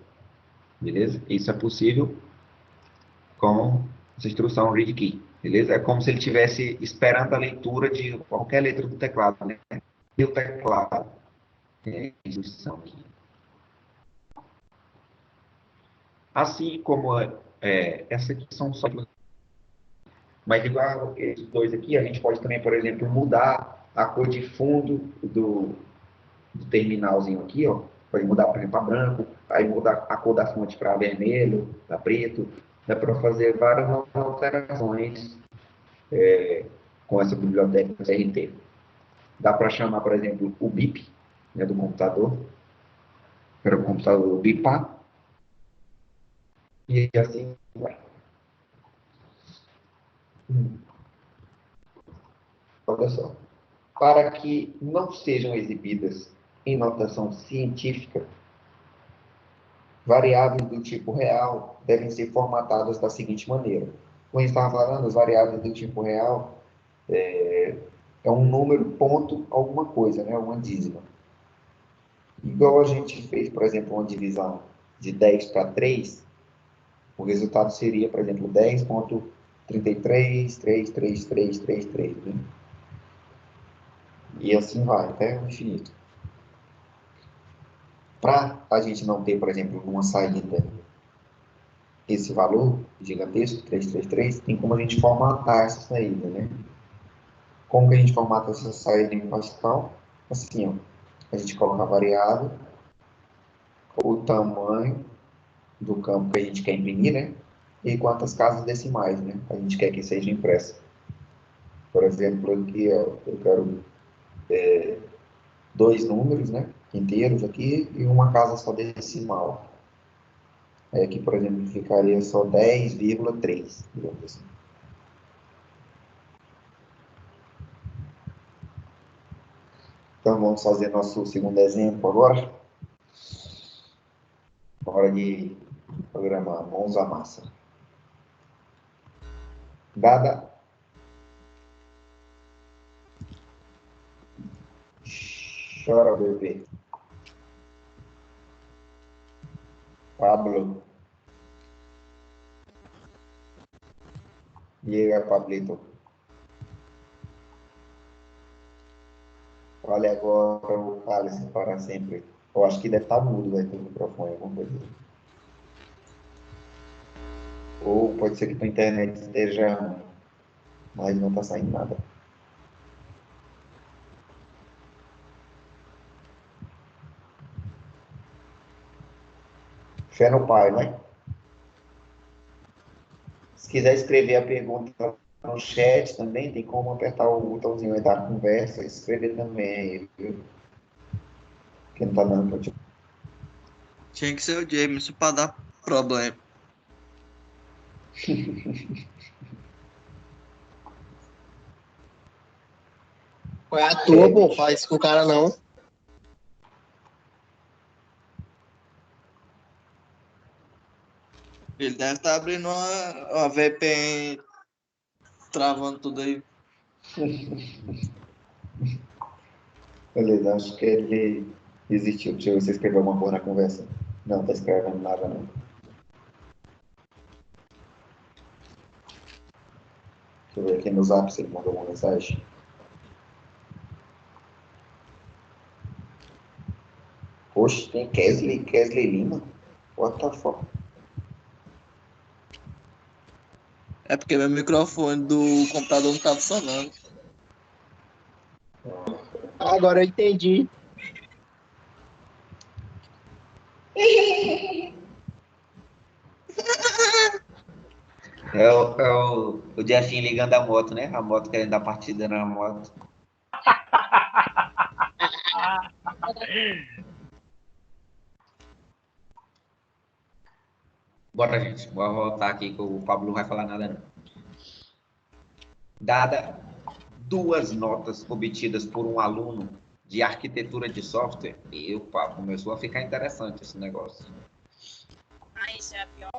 Beleza? Isso é possível com essa instrução read key. Beleza? É como se ele estivesse esperando a leitura de qualquer letra do teclado, né? E o teclado é a instrução aqui. Assim como essa aqui são só... Mas igual esses dois aqui, a gente pode também, por exemplo, mudar a cor de fundo do terminalzinho aqui, ó. Pode mudar, por exemplo, para branco, aí mudar a cor da fonte para vermelho, para preto. Dá para fazer várias alterações com essa biblioteca CRT. Dá para chamar, por exemplo, o BIP, né, do computador, para o computador bipar, e assim vai. Olha só. Para que não sejam exibidas em notação científica, variáveis do tipo real devem ser formatadas da seguinte maneira. Como a gente estava falando, as variáveis do tipo real é um número, ponto, alguma coisa, né? Uma dízima. Igual a gente fez, por exemplo, uma divisão de 10 para 3, o resultado seria, por exemplo, 10,33333333, né? E assim vai, até o infinito. Para a gente não ter, por exemplo, uma saída esse valor gigantesco, 333, tem como a gente formatar essa saída, né? Como que a gente formata essa saída em Pascal? Assim, ó, a gente coloca a variável, o tamanho do campo que a gente quer imprimir, né? E quantas casas decimais, né? A gente quer que seja impressa. Por exemplo, aqui, ó, eu quero 2 números, né? Inteiros aqui e uma casa só decimal. Aí aqui, por exemplo, ficaria só 10,3, digamos assim. Então, vamos fazer nosso segundo exemplo agora. Hora de programar mãos à massa. Dada. Chora, bebê. Pablo. Llega, Pablito. Olha agora o cálice para sempre. Eu acho que deve estar mudo, vai ter o microfone, alguma coisa. Ou pode ser que tua internet esteja, mas não está saindo nada. Fé no pai, né? Se quiser escrever a pergunta no chat também, tem como apertar o botãozinho aí da conversa e escrever também aí, viu? Que não tá dando pra te... Tinha que ser o James para dar problema. Foi à toa, pô, faz com o cara não. Ele deve estar abrindo uma VPN, travando tudo aí. Beleza, acho que ele desistiu. Deixa eu ver se você escreveu alguma coisa na conversa. Não, tá escrevendo nada, não. Deixa eu ver aqui no Zap se ele mandou uma mensagem. Oxe, tem Kesley Lima? What the fuck? É porque meu microfone do computador não tá funcionando. Agora eu entendi. É o Jefinho ligando a moto, né? A moto querendo dar partida na moto. Bora, gente. Vou voltar aqui que o Pablo não vai falar nada, não. Dada 2 notas obtidas por um aluno de arquitetura de software, começou a ficar interessante esse negócio. Ah, isso é a pior.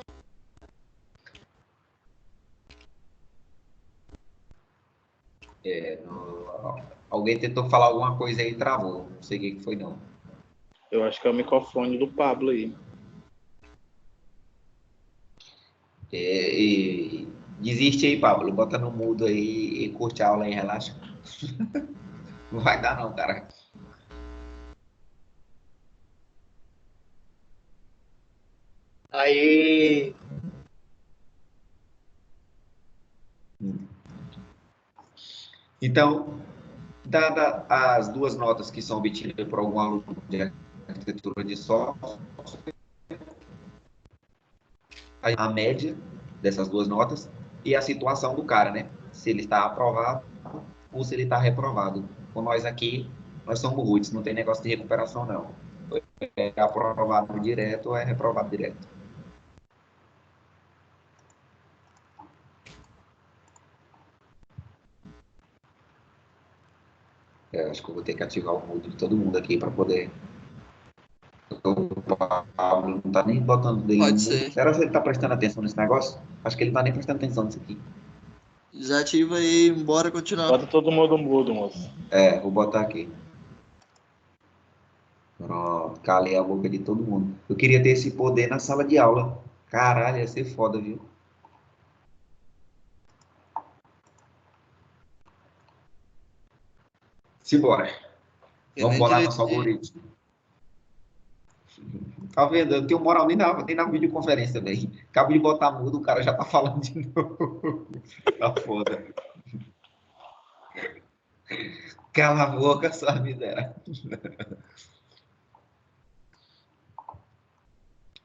Alguém tentou falar alguma coisa aí e travou. Não sei o que foi, não. Eu acho que é o microfone do Pablo aí. Desiste aí, Pablo. Bota no mudo aí e curte a aula aí, relaxa. Não vai dar não, cara. Aí, Então, dada as duas notas que são obtidas por algum aluno de arquitetura de software, a média dessas duas notas e a situação do cara, né? Se ele está aprovado ou se ele está reprovado. Com nós aqui, nós somos roots, não tem negócio de recuperação, não. É aprovado direto ou é reprovado direto. Acho que eu vou ter que ativar o mudo de todo mundo aqui para poder. O Pablo não tá nem botando dele no pode mudo. ser. Será que ele tá prestando atenção nesse negócio? Acho que ele não tá nem prestando atenção nisso aqui. Desativa aí, bora continuar. Bota todo mundo mudo, moço. Vou botar aqui. Pronto, calei a boca de todo mundo. Eu queria ter esse poder na sala de aula. Caralho, ia ser foda, viu? Simbora. Eu Vamos nem bolar direito nosso algoritmo. Tá vendo? Eu não tenho moral nem na videoconferência, velho. Acabo de botar mudo, o cara já tá falando de novo. Tá foda. Cala a boca, sua miséria.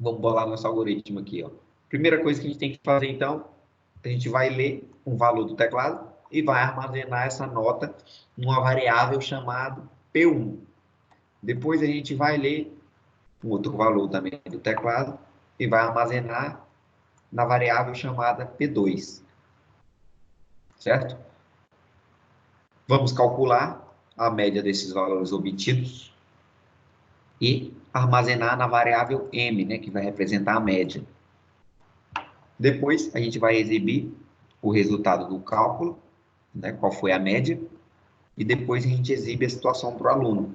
Vamos bolar nosso algoritmo aqui, ó. Primeira coisa que a gente tem que fazer, então, a gente vai ler um valor do teclado e vai armazenar essa nota numa variável chamada P1. Depois a gente vai ler um outro valor também do teclado e vai armazenar na variável chamada P2. Certo? Vamos calcular a média desses valores obtidos e armazenar na variável M, né, que vai representar a média. Depois, a gente vai exibir o resultado do cálculo, né, qual foi a média, e depois a gente exibe a situação para o aluno,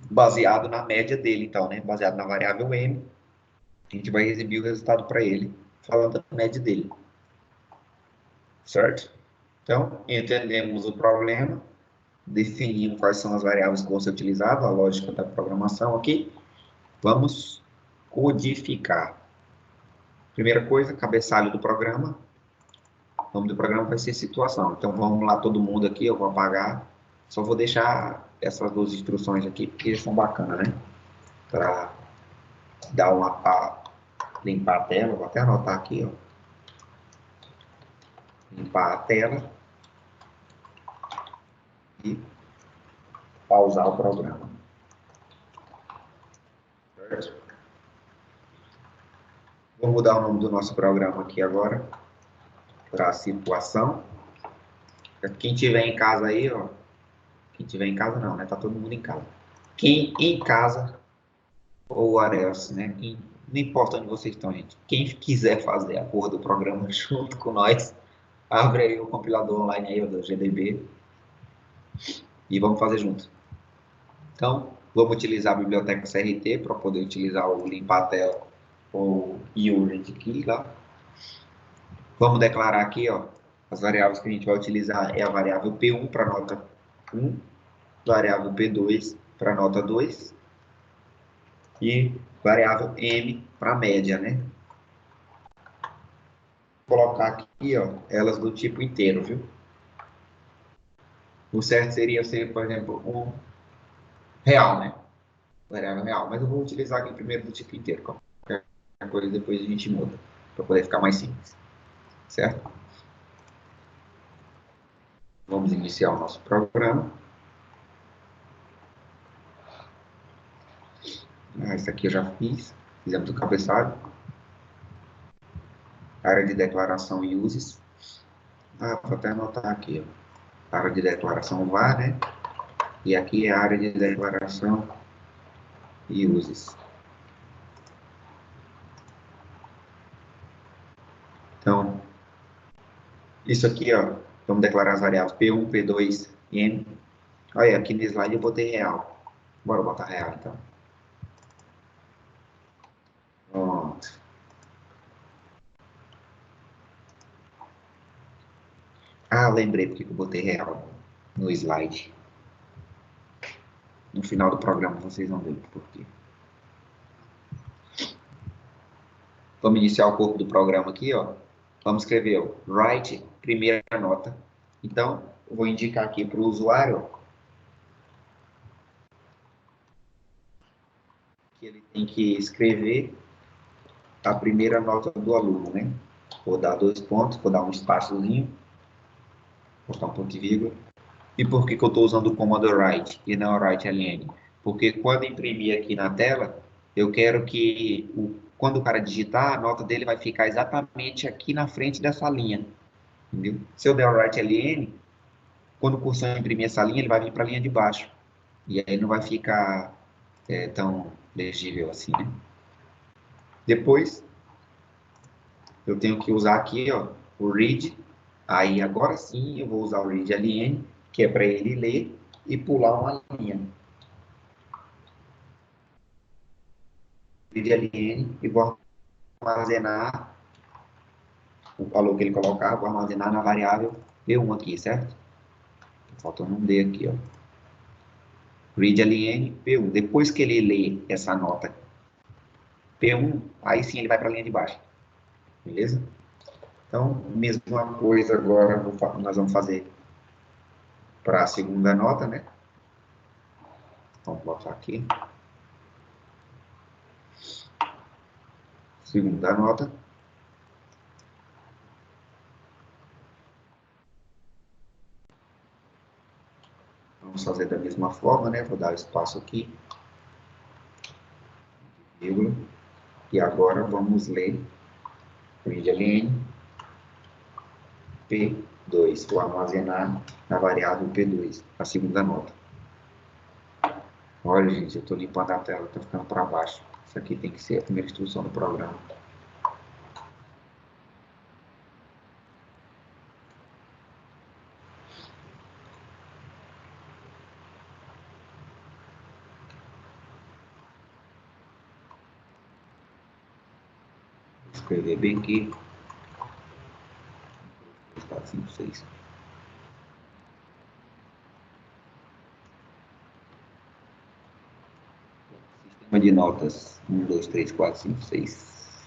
baseado na média dele, então, né, baseado na variável M, a gente vai exibir o resultado para ele, falando da média dele. Certo? Então, entendemos o problema, definimos quais são as variáveis que vão ser utilizadas, a lógica da programação aqui. Vamos codificar. Primeira coisa, cabeçalho do programa. O nome do programa vai ser situação. Então, vamos lá todo mundo aqui, eu vou apagar. Só vou deixar essas duas instruções aqui, porque são bacanas, né? Para dar uma... limpar a tela. Vou até anotar aqui, ó. Limpar a tela. E pausar o programa. Certo? Vou mudar o nome do nosso programa aqui agora para situação. Quem tiver em casa aí, ó. Quem tiver em casa não, né? Tá todo mundo em casa. Quem em casa ou whatever, né? Não importa onde vocês estão, gente. Quem quiser fazer a porra do programa junto com nós, abre aí o compilador online aí, do GDB, e vamos fazer junto. Então, vamos utilizar a biblioteca CRT para poder utilizar o limpar a tela ou urgent key lá. Vamos declarar aqui, ó, as variáveis que a gente vai utilizar é a variável P1 para nota 1, variável P2 para nota 2 e variável M para média, né? Vou colocar aqui, ó, elas do tipo inteiro, viu? O certo seria ser, por exemplo, um real, né? Variável real, mas eu vou utilizar aqui primeiro do tipo inteiro. Qualquer coisa depois a gente muda, para poder ficar mais simples, certo? Vamos iniciar o nosso programa. Esse aqui eu já fiz, fizemos o cabeçalho. Área de declaração e uses. Vou até anotar aqui, ó. Área de declaração var, né? E aqui é a área de declaração e uses. Então, isso aqui, ó, vamos declarar as variáveis P1, P2 e M. Olha, aqui no slide eu botei real. Bora botar real, então. Pronto. Ah, lembrei porque que eu botei real no slide. No final do programa vocês vão ver por quê. Vamos iniciar o corpo do programa aqui, ó. Vamos escrever, ó, write, primeira nota. Então, eu vou indicar aqui para o usuário que ele tem que escrever a primeira nota do aluno, né? Vou dar 2 pontos, vou dar um espaçozinho, vou botar um ponto e vírgula. E por que que eu estou usando o comando write e não write line? Porque quando imprimir aqui na tela, eu quero que, quando o cara digitar, a nota dele vai ficar exatamente aqui na frente dessa linha. Entendeu? Se eu der o write line, quando o cursor imprimir essa linha, ele vai vir para a linha de baixo. E aí não vai ficar tão legível assim, né? Depois, eu tenho que usar aqui, ó, o read. Aí, agora sim, eu vou usar o read line, que é para ele ler e pular uma linha. Read line e vou armazenar o valor que ele colocar, vou armazenar na variável P1 aqui, certo? Faltando um D aqui, ó. Read line P1. Depois que ele lê essa nota P1, aí sim ele vai para a linha de baixo. Beleza? Então, mesma coisa agora nós vamos fazer para a segunda nota, né? Vamos botar aqui. Segunda nota. Vamos fazer da mesma forma, né? Vou dar espaço aqui. Vírgula. E agora vamos ler read line P2. Vou armazenar na variável P2, a segunda nota. Olha, gente, eu estou limpando a tela, está ficando para baixo. Isso aqui tem que ser a primeira instrução do programa. Vou escrever bem aqui. 4, 5, 6. Sistema de notas. 1, 2, 3, 4, 5, 6.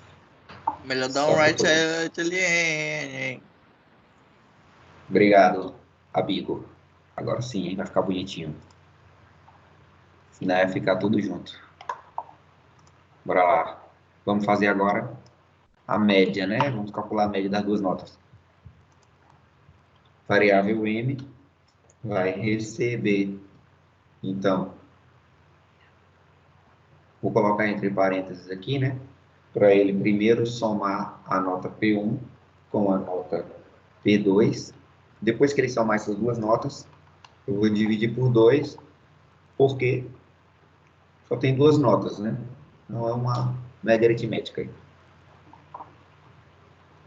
Melhor dar um write line. Obrigado, amigo. Agora sim, hein? Vai ficar bonitinho. Senão vai ficar tudo junto. Bora lá. Vamos fazer agora a média, né? Vamos calcular a média das duas notas. Variável M vai receber. Então, vou colocar entre parênteses aqui, né? Para ele primeiro somar a nota P1 com a nota P2. Depois que ele somar essas duas notas, eu vou dividir por 2, porque só tem duas notas, né? Não é uma média aritmética aí.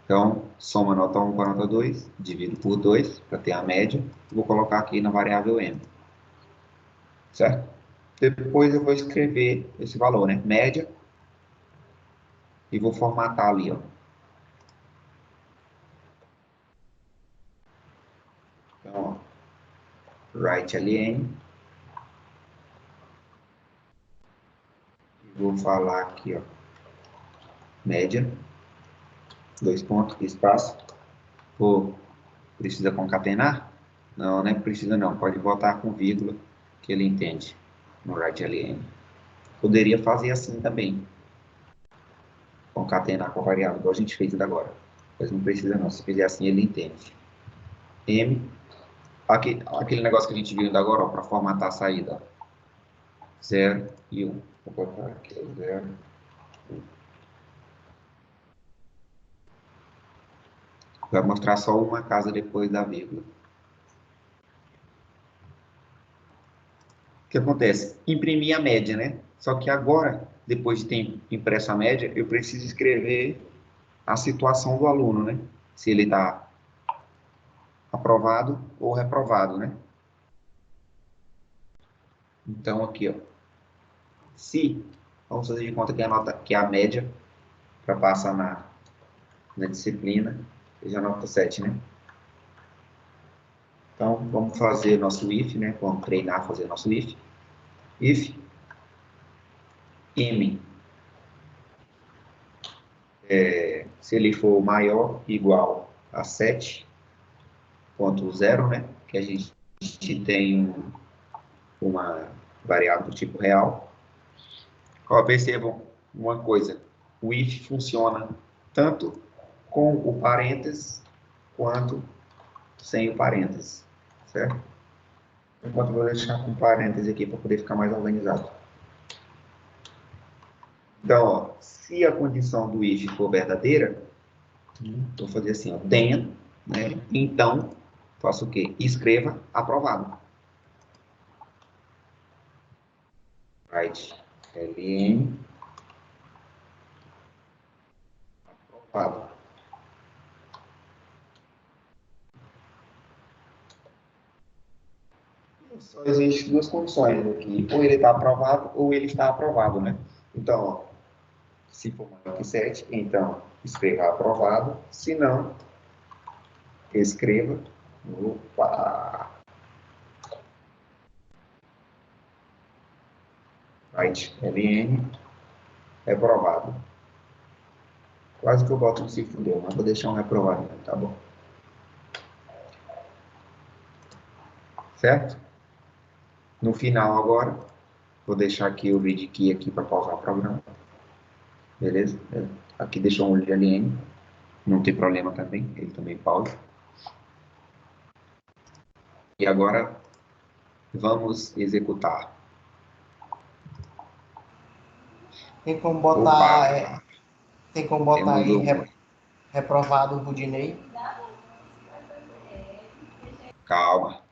Então, soma a nota 1 com a nota 2, divido por 2 para ter a média, e vou colocar aqui na variável M. Certo? Depois eu vou escrever esse valor, né? Média, e vou formatar ali, ó. Então, ó, write line. Vou falar aqui, ó, média, 2 pontos, espaço. Precisa concatenar? Não, não é precisa não, pode botar com vírgula, que ele entende, no write line. Poderia fazer assim também, concatenar com a variável, igual a gente fez ainda agora. Mas não precisa não, se fizer assim ele entende. M, aquele negócio que a gente viu ainda agora, para formatar a saída. 0 e 1. Vou botar aqui 0, 1. Vai mostrar só uma casa depois da vírgula. O que acontece? Imprimi a média, né? Só que agora, depois de ter impresso a média, eu preciso escrever a situação do aluno, né? Se ele está aprovado ou reprovado, né? Então, aqui, ó. Se, vamos fazer de conta que a nota, que é a média, para passar na disciplina, seja a nota 7, né? Então, vamos fazer nosso if, né? Vamos treinar a fazer nosso if. If m, se ele for maior, igual a 7.0, né? Que a gente tem uma variável do tipo real. Ó, percebam uma coisa, o if funciona tanto com o parênteses quanto sem o parênteses, certo? Enquanto eu vou deixar com parênteses aqui para poder ficar mais organizado. Então, ó, se a condição do if for verdadeira, vou fazer assim, ó, then, né? Então, faço o quê? Escreva aprovado. Write ln aprovado. Só existem duas condições aqui, ou ele está aprovado ou ele está aprovado, né? Então, ó, se for maior que 7, então escreva aprovado, se não, escreva, opa, write ln reprovado. Quase que eu boto um se fudeu, mas vou deixar um reprovado, tá bom? Certo? No final agora, vou deixar aqui o read key aqui para pausar o programa. Beleza? Aqui deixou um ln, não tem problema também, ele também pausa. E agora, vamos executar. Tem como botar, Opa! tem como botar aí Temos reprovado o Rudinei? Calma.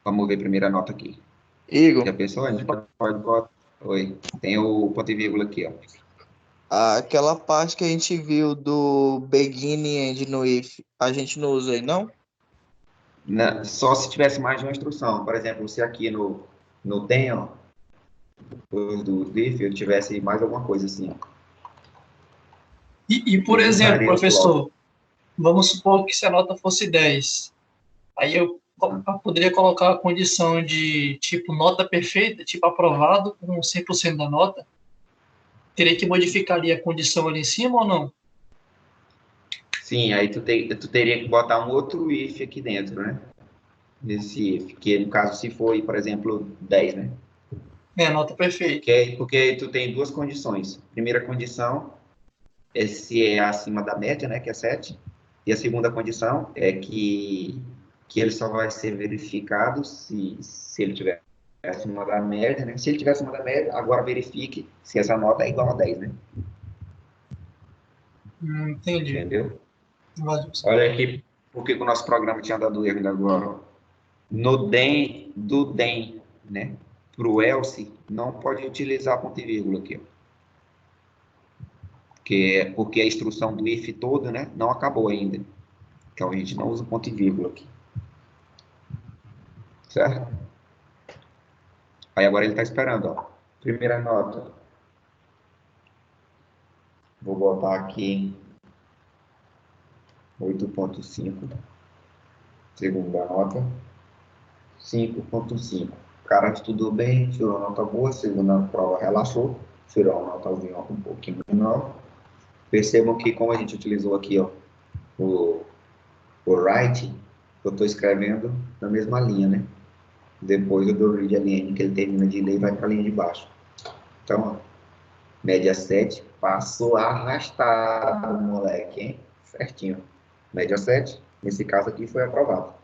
Vamos ver a primeira nota aqui. Igor, Já pensou? A gente pode botar. Oi. Tem o ponto e vírgula aqui, ó. aquela parte que a gente viu do begin end no if, a gente não usa aí, não? Só se tivesse mais de uma instrução. Por exemplo, se aqui no tem, ó, do if, eu tivesse mais alguma coisa assim. Por Eu exemplo, usaria o professor, vamos supor que se a nota fosse 10. Aí eu poderia colocar a condição de tipo nota perfeita, tipo aprovado com 100% da nota. Teria que modificar ali a condição ali em cima ou não? Sim, aí tu teria que botar um outro if aqui dentro, né? Nesse if, que no caso se for, por exemplo, 10, né? É, nota perfeita. Porque aí tu tem duas condições. Primeira condição é se é acima da média, né? Que é 7. E a segunda condição é que ele só vai ser verificado se ele tiver acima da média, né? Se ele tiver acima da média, agora verifique se essa nota é igual a 10, né? Entendi. Entendeu? Olha aqui porque o nosso programa tinha dado erro ainda agora. Ó. No DEM, do DEM, né? Para o else, não pode utilizar ponto e vírgula aqui. Ó. Porque a instrução do if todo, né? Não acabou ainda. Então a gente não usa ponto e vírgula aqui. Certo? Aí agora ele está esperando, ó. Primeira nota. Vou botar aqui 8.5. Segunda nota. 5.5. O cara estudou bem, tirou nota boa. Segunda prova relaxou. Tirou uma notazinha um pouquinho menor. Percebam que como a gente utilizou aqui, ó, o write, eu estou escrevendo na mesma linha, né? Depois eu dou read ln, que ele termina de ler e vai para a linha de baixo. Então, ó, média 7, passou arrastado, moleque, hein? Certinho. Média 7, nesse caso aqui foi aprovado.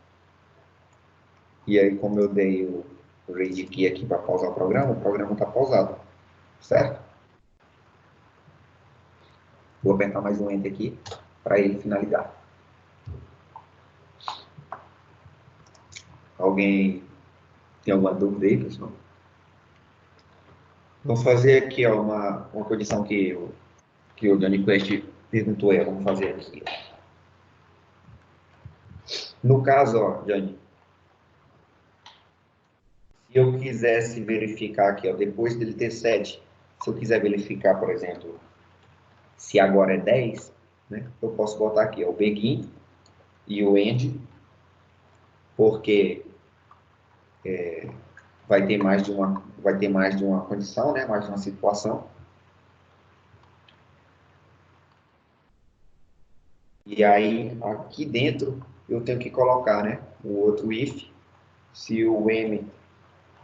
E aí, como eu dei o read key aqui para pausar o programa está pausado. Certo? Vou apertar mais um enter aqui para ele finalizar. Alguém tem alguma dúvida aí, pessoal? Vamos fazer aqui ó, uma condição que o Johnny Quest perguntou aí. Vamos fazer aqui. No caso, ó, Johnny, se eu quisesse verificar aqui, ó, depois dele ter 7, se eu quiser verificar, por exemplo, se agora é 10, né, eu posso botar aqui ó, o begin e o end porque vai ter mais de uma condição, né? Mais de uma situação. E aí, aqui dentro, eu tenho que colocar, né? O outro if, se o m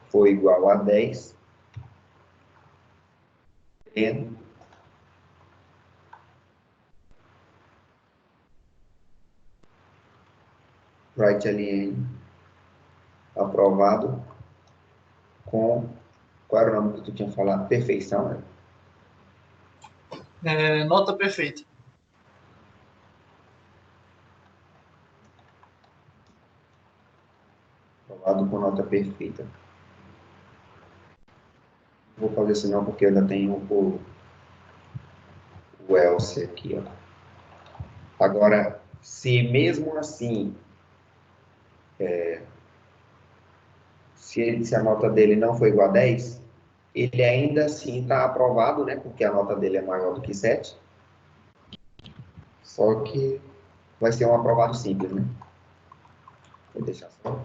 for igual a 10, then write ln aprovado com, qual era o nome que tu tinha falado? Perfeição, né? Nota perfeita. Aprovado com nota perfeita. Vou fazer isso não, porque eu ainda tenho o else aqui, ó. Agora, se mesmo assim, se a nota dele não for igual a 10, ele ainda assim está aprovado, né? Porque a nota dele é maior do que 7. Só que vai ser um aprovado simples, né? Vou deixar só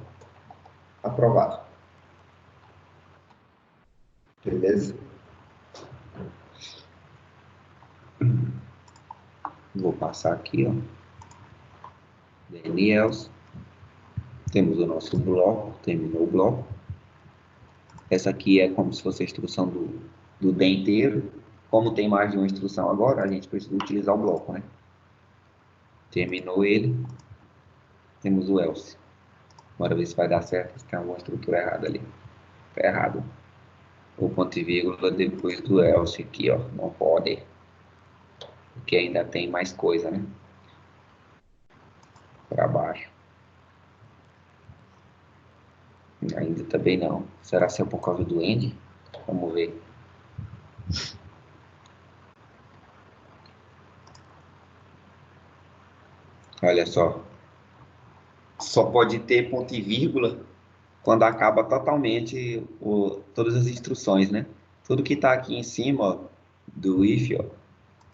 aprovado. Beleza? Vou passar aqui, ó. Daniels. Temos o nosso bloco, terminou o bloco. Essa aqui é como se fosse a instrução do D inteiro. Como tem mais de uma instrução agora, a gente precisa utilizar o bloco, né? Terminou ele. Temos o else. Bora ver se vai dar certo, se tem alguma estrutura errada ali. Tá errado. O ponto e vírgula depois do else aqui, ó. Não pode. Porque ainda tem mais coisa, né? Para baixo. Ainda também não. Será que é por causa do end? Vamos ver. Olha só. Só pode ter ponto e vírgula quando acaba totalmente todas as instruções, né? Tudo que está aqui em cima, ó, do if, ó,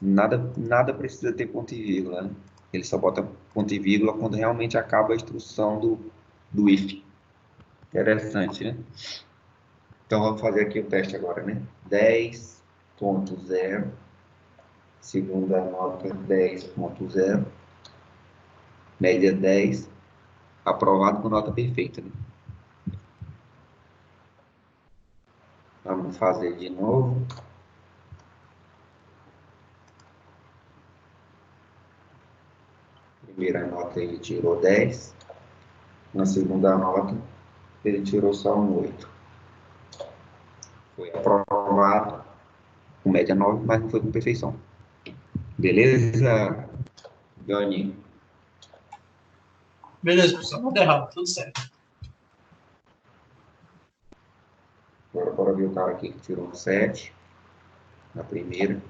nada precisa ter ponto e vírgula, né? Ele só bota ponto e vírgula quando realmente acaba a instrução do if. Interessante, né? Então vamos fazer aqui o teste agora, né? 10.0, segunda nota 10.0, média 10, aprovado com nota perfeita, né? Vamos fazer de novo. Primeira nota ele tirou 10. Na segunda nota ele tirou só um 8. Foi aprovado com média 9, mas não foi com perfeição. Beleza, Dani? Beleza, pessoal. Nada errado, tudo certo. Agora bora ver o cara aqui que tirou um 7 na primeira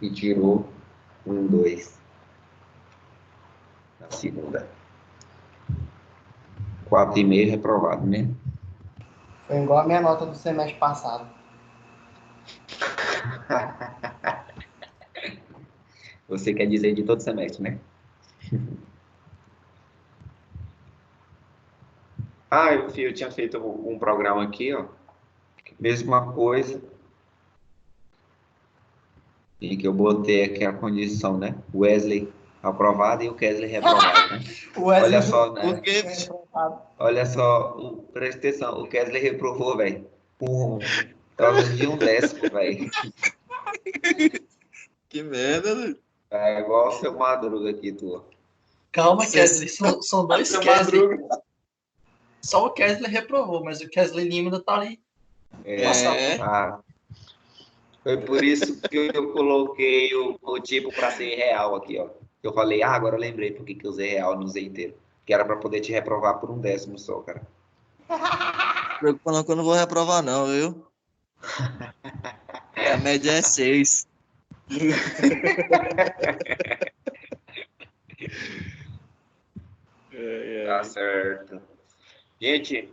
e tirou um 2 na segunda. 4,5 reprovado, né? Foi igual a minha nota do semestre passado. Você quer dizer de todo semestre, né? Eu tinha feito um programa aqui, ó. Mesma coisa. E que eu botei aqui a condição, né? Wesley aprovado e o Kesley reprovado, né? Olha só, né? Por quê? Olha só, presta atenção, o Kesley reprovou, velho. Por causa de um 10º, velho. Que merda, né? É igual o seu Madruga aqui, tu. Calma, Kesley. São dois Seu Kesley. Madruga. Só o Kesley reprovou, mas o Kesley Lima ainda tá ali. Foi por isso que eu coloquei o tipo para ser real aqui, ó. Eu falei, agora eu lembrei porque que eu usei real, não usei inteiro. Que era para poder te reprovar por um 10º só, cara. Preocupa não que eu não vou reprovar não, viu? A média é 6. Tá certo. Gente,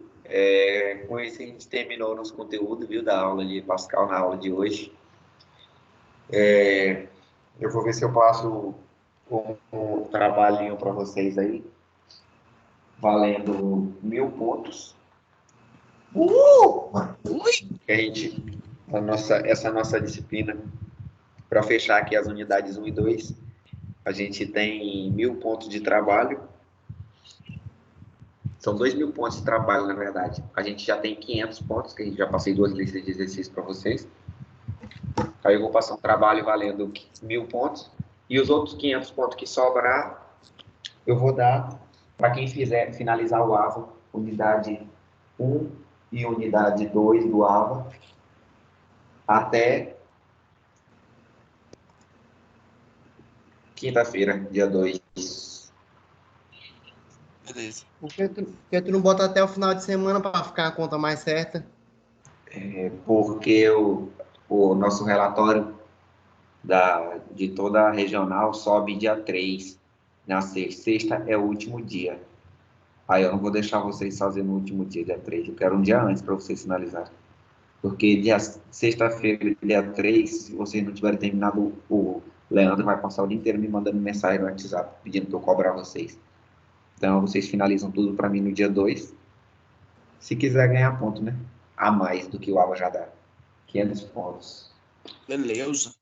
com isso a gente terminou nosso conteúdo, viu, da aula de Pascal na aula de hoje. Eu vou ver se eu passo um trabalhinho para vocês aí. valendo 1.000 pontos. Que a gente, essa nossa disciplina, para fechar aqui as unidades 1 e 2, a gente tem 1.000 pontos de trabalho. São 2.000 pontos de trabalho, na verdade. A gente já tem 500 pontos, que a gente já passei 2 listas de exercícios para vocês. Aí eu vou passar um trabalho valendo 1.000 pontos. E os outros 500 pontos que sobrar, eu vou dar para quem fizer finalizar o AVA, unidade 1 e unidade 2 do AVA, até quinta-feira, dia 2. Beleza. Por que tu não bota até o final de semana para ficar a conta mais certa? Porque o nosso relatório de toda a regional sobe dia 3, na sexta. Sexta é o último dia. Aí eu não vou deixar vocês fazerem no último dia, dia 3. Eu quero um dia antes para vocês finalizarem. Porque sexta-feira, dia 3, se vocês não tiverem terminado, o Leandro vai passar o dia inteiro me mandando mensagem no WhatsApp, pedindo para eu cobrar vocês. Então, vocês finalizam tudo para mim no dia 2. Se quiser ganhar ponto, né? A mais do que o AVA já dá. 500 pontos. Beleza.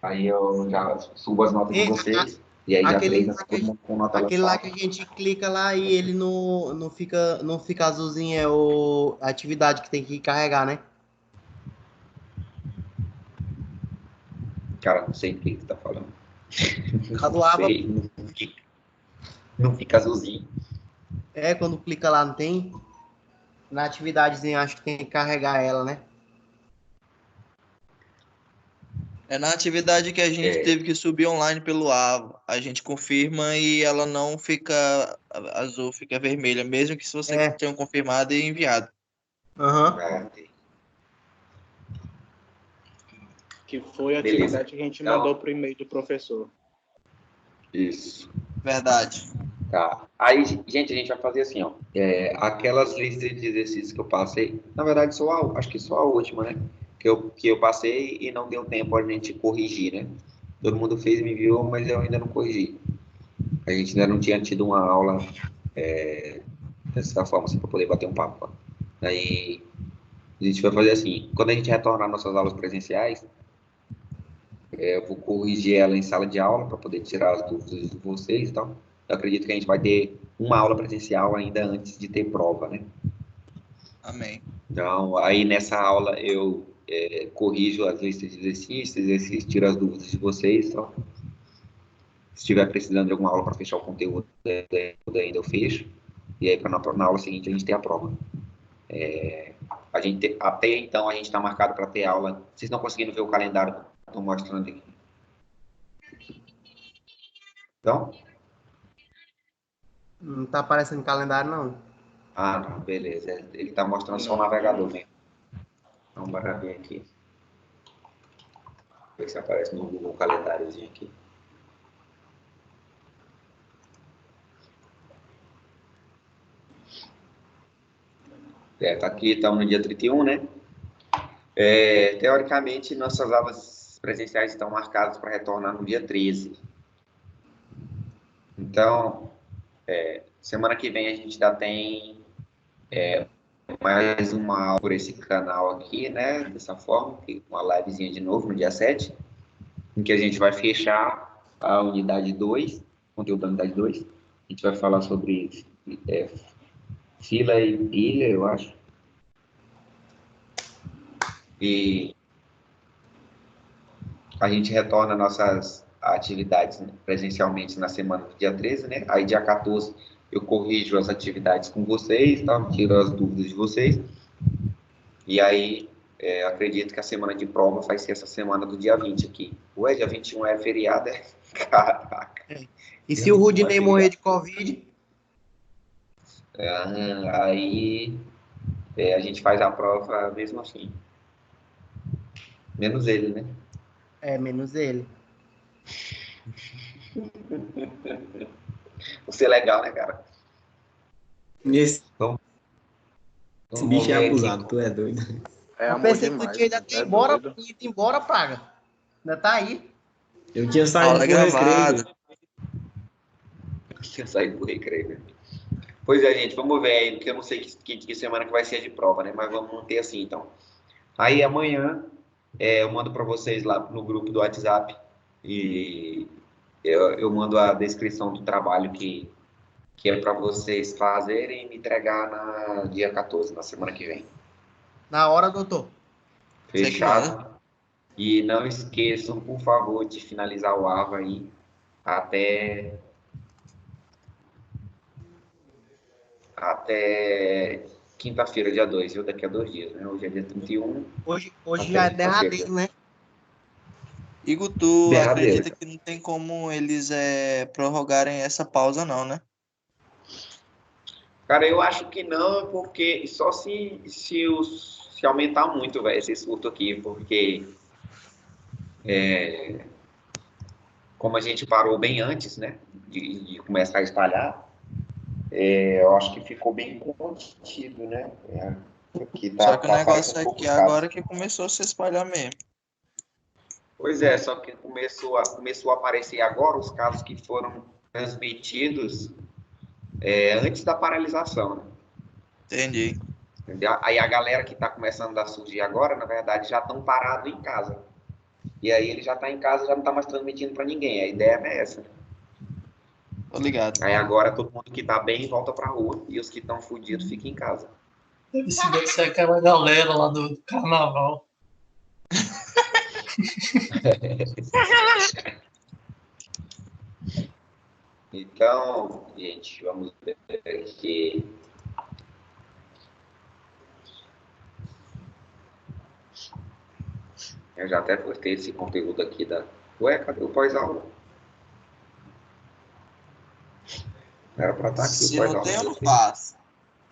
Aí eu já subo as notas de vocês. E aí já treina todo mundo com nota Aquele lá que a gente clica lá e ele não fica azulzinho, é a atividade que tem que carregar, né? Cara, não sei o que você tá falando. Do AVA. Não fica azulzinho. É, quando clica lá, não tem? Na atividadezinha, acho que tem que carregar ela, né? É na atividade que a gente teve que subir online pelo AVA. A gente confirma e ela não fica azul, fica vermelha, mesmo que se você tenha confirmado e enviado. Que foi a atividade que a gente mandou pro e-mail do professor. Isso. Verdade. Tá. Aí, gente, a gente vai fazer assim, ó. Aquelas listas de exercícios que eu passei, na verdade, acho que só a última, né? Que eu passei e não deu tempo a gente corrigir, né? Todo mundo fez e me enviou, mas eu ainda não corrigi. A gente ainda não tinha tido uma aula dessa forma, assim, para poder bater um papo. Aí, a gente vai fazer assim, quando a gente retornar nossas aulas presenciais, eu vou corrigir ela em sala de aula para poder tirar as dúvidas de vocês e tal. Eu acredito que a gente vai ter uma aula presencial ainda antes de ter prova, né? Amém. Então, aí nessa aula eu corrijo as listas de exercícios, tiro as dúvidas de vocês e tal. Se estiver precisando de alguma aula para fechar o conteúdo ainda eu fecho. E aí, na aula seguinte, a gente tem a prova. Até então, a gente está marcado para ter aula. Vocês estão conseguindo ver o calendário que eu estou mostrando aqui? Então? Não tá aparecendo calendário, não. Ah, tá, beleza. Ele está mostrando só o navegador mesmo. Então, bora ver aqui. Ver se aparece no Google calendáriozinho aqui. Tá aqui, estamos no dia 31, né? Teoricamente, nossas aulas presenciais estão marcadas para retornar no dia 13. Então, semana que vem a gente já tem mais uma aula por esse canal aqui, né? Dessa forma, uma livezinha de novo no dia 7, em que a gente vai fechar a unidade 2, conteúdo da unidade 2. A gente vai falar sobre fila e pilha, eu acho. E a gente retorna nossas atividades presencialmente na semana do dia 13, né? Aí dia 14 eu corrijo as atividades com vocês, tá? Tiro as dúvidas de vocês. E aí acredito que a semana de prova vai ser essa semana do dia 20 aqui. Ué, dia 21 é feriado? Caraca. E se o Rudinei morrer de Covid? Aí a gente faz a prova mesmo assim. Menos ele, né? Menos ele. Você é legal, né, cara? Esse bicho é abusado, aqui. Tu é doido. Eu pensei que tu tinha ido embora, Praga. Ainda tá aí. Eu tinha saído Aula pro gravada. recreio. Tinha saído pro recreio, né? Pois é, gente, vamos ver aí, porque eu não sei que semana que vai ser de prova, né? Mas vamos manter assim, então. Aí amanhã eu mando para vocês lá no grupo do WhatsApp e eu mando a descrição do trabalho que é para vocês fazerem e me entregar na dia 14, na semana que vem. Na hora, doutor. Fechado? E não esqueçam, por favor, de finalizar o AVA aí até quinta-feira, dia 2, viu? Daqui a 2 dias, né? Hoje é dia 31. Hoje já é derradeiro, né? Igor, tu Derradeiro. acredita que não tem como eles prorrogarem essa pausa, não, né? Cara, eu acho que não, porque só se aumentar muito, velho, esse surto aqui, porque como a gente parou bem antes, né, de começar a espalhar, eu acho que ficou bem contido, né? Aqui Só que o negócio aparecendo é poucos que casos. agora que começou a se espalhar mesmo. Pois é, só que começou a aparecer agora os casos que foram transmitidos antes da paralisação, né? Entendi. Entendeu? Aí a galera que está começando a surgir agora, na verdade, já estão parados em casa. E aí ele já está em casa, já não está mais transmitindo para ninguém. A ideia é essa. Tô ligado. Aí agora todo mundo que está bem volta para a rua e os que estão fodidos ficam em casa. Deve ser aquela galera lá do carnaval. Então, gente, vamos ver aqui. Eu já até postei esse conteúdo aqui da... Ué, cadê o pós-aula? Era pra estar aqui Se o não pós-aula. tem, eu não faço.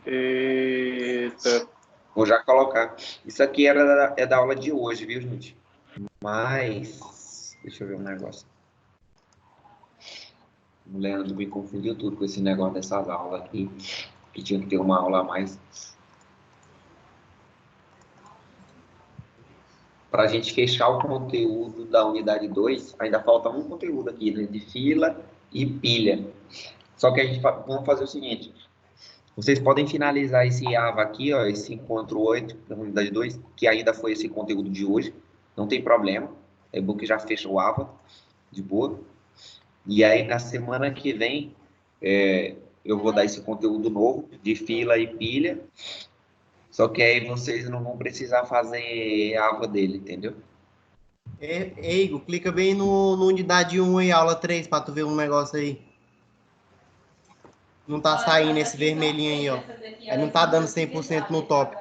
Eita. Vou já colocar. Isso aqui é da aula de hoje, viu, gente? Mas... Deixa eu ver um negócio. O Leandro me confundiu tudo com esse negócio dessas aulas aqui. Que tinha que ter uma aula a mais. Para a gente fechar o conteúdo da unidade 2, ainda falta um conteúdo aqui, né, de fila e pilha. Só que a gente vamos fazer o seguinte, vocês podem finalizar esse AVA aqui, ó, esse encontro 8 da unidade 2, que ainda foi esse conteúdo de hoje, não tem problema, é bom que já fecha o AVA, de boa. E aí, na semana que vem, eu vou dar esse conteúdo novo, de fila e pilha, só que aí vocês não vão precisar fazer AVA dele, entendeu? Igor, clica bem no unidade 1 aí, aula 3, pra tu ver um negócio aí. Não tá saindo esse vermelhinho aí, ó. Aí não tá dando 100% no top.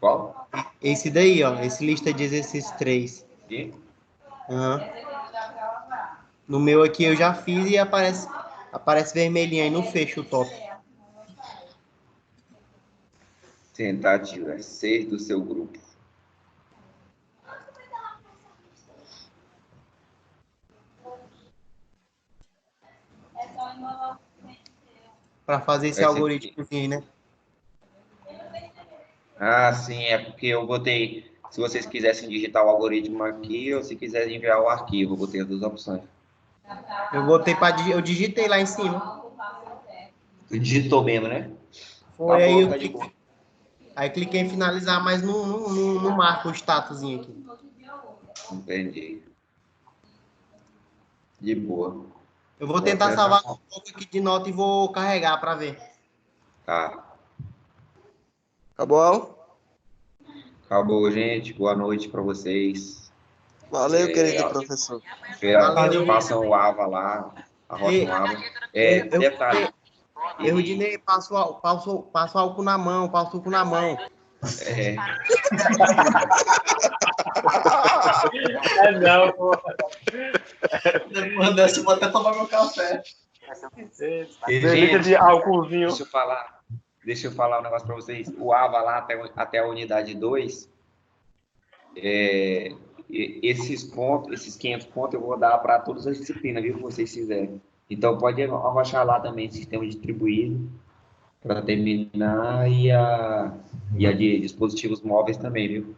Qual? Esse daí, ó. Esse lista de exercício 3. Aqui? Uhum. No meu aqui eu já fiz e aparece vermelhinho aí, não fecha o top. Tentativa 6 do seu grupo. Para fazer esse algoritmo aí, né? Ah, sim, é porque eu botei, se vocês quisessem digitar o algoritmo aqui ou se quiserem enviar o arquivo, eu botei as duas opções. Eu digitei lá em cima. Tu digitou mesmo, né? Foi, tá aí bom, tá de boa. Aí cliquei em finalizar, mas não marca o statuszinho aqui. Entendi. De boa. Eu vou tentar salvar um pouco aqui de nota e vou carregar para ver. Tá. Acabou a aula? Acabou, gente. Boa noite para vocês. Valeu, querido professor. Valeu. Façam o AVA lá. Arrotem o AVA. Detalhe. Dinei, passo álcool na mão, passo álcool na mão. Não, pô. Depois dessa, eu vou até tomar meu café. Delícia de álcoolzinho. Deixa eu falar um negócio para vocês. O AVA lá até a unidade 2, esses 500 pontos eu vou dar para todas as disciplinas, viu, que vocês fizerem. Então pode arrochar lá também sistema distribuído para terminar e a de dispositivos móveis também, viu?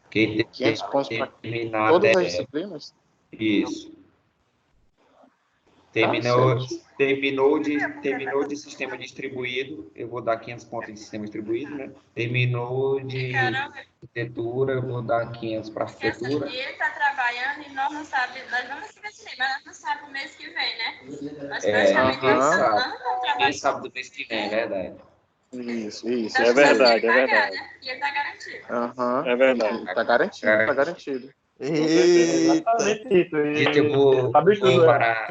500 pontos para terminar todas até... as disciplinas? Isso. Terminou de sistema distribuído, eu vou dar 500 pontos de sistema distribuído, né? Terminou de arquitetura, eu vou dar 500 para arquitetura. Ele está trabalhando e nós não sabemos, nós vamos se vestir, mas nós não sabemos o mês que vem, né? Nós praticamente não estamos trabalhando. Quem sabe do mês que vem, é verdade. Isso, Então, é verdade, ele é vai pagar, verdade. né? E ele está garantido. É verdade. Tá garantido. Exatamente isso. Gente, eu vou parar.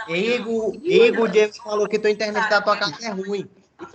Ego, o James falou que tua internet da tua casa é ruim.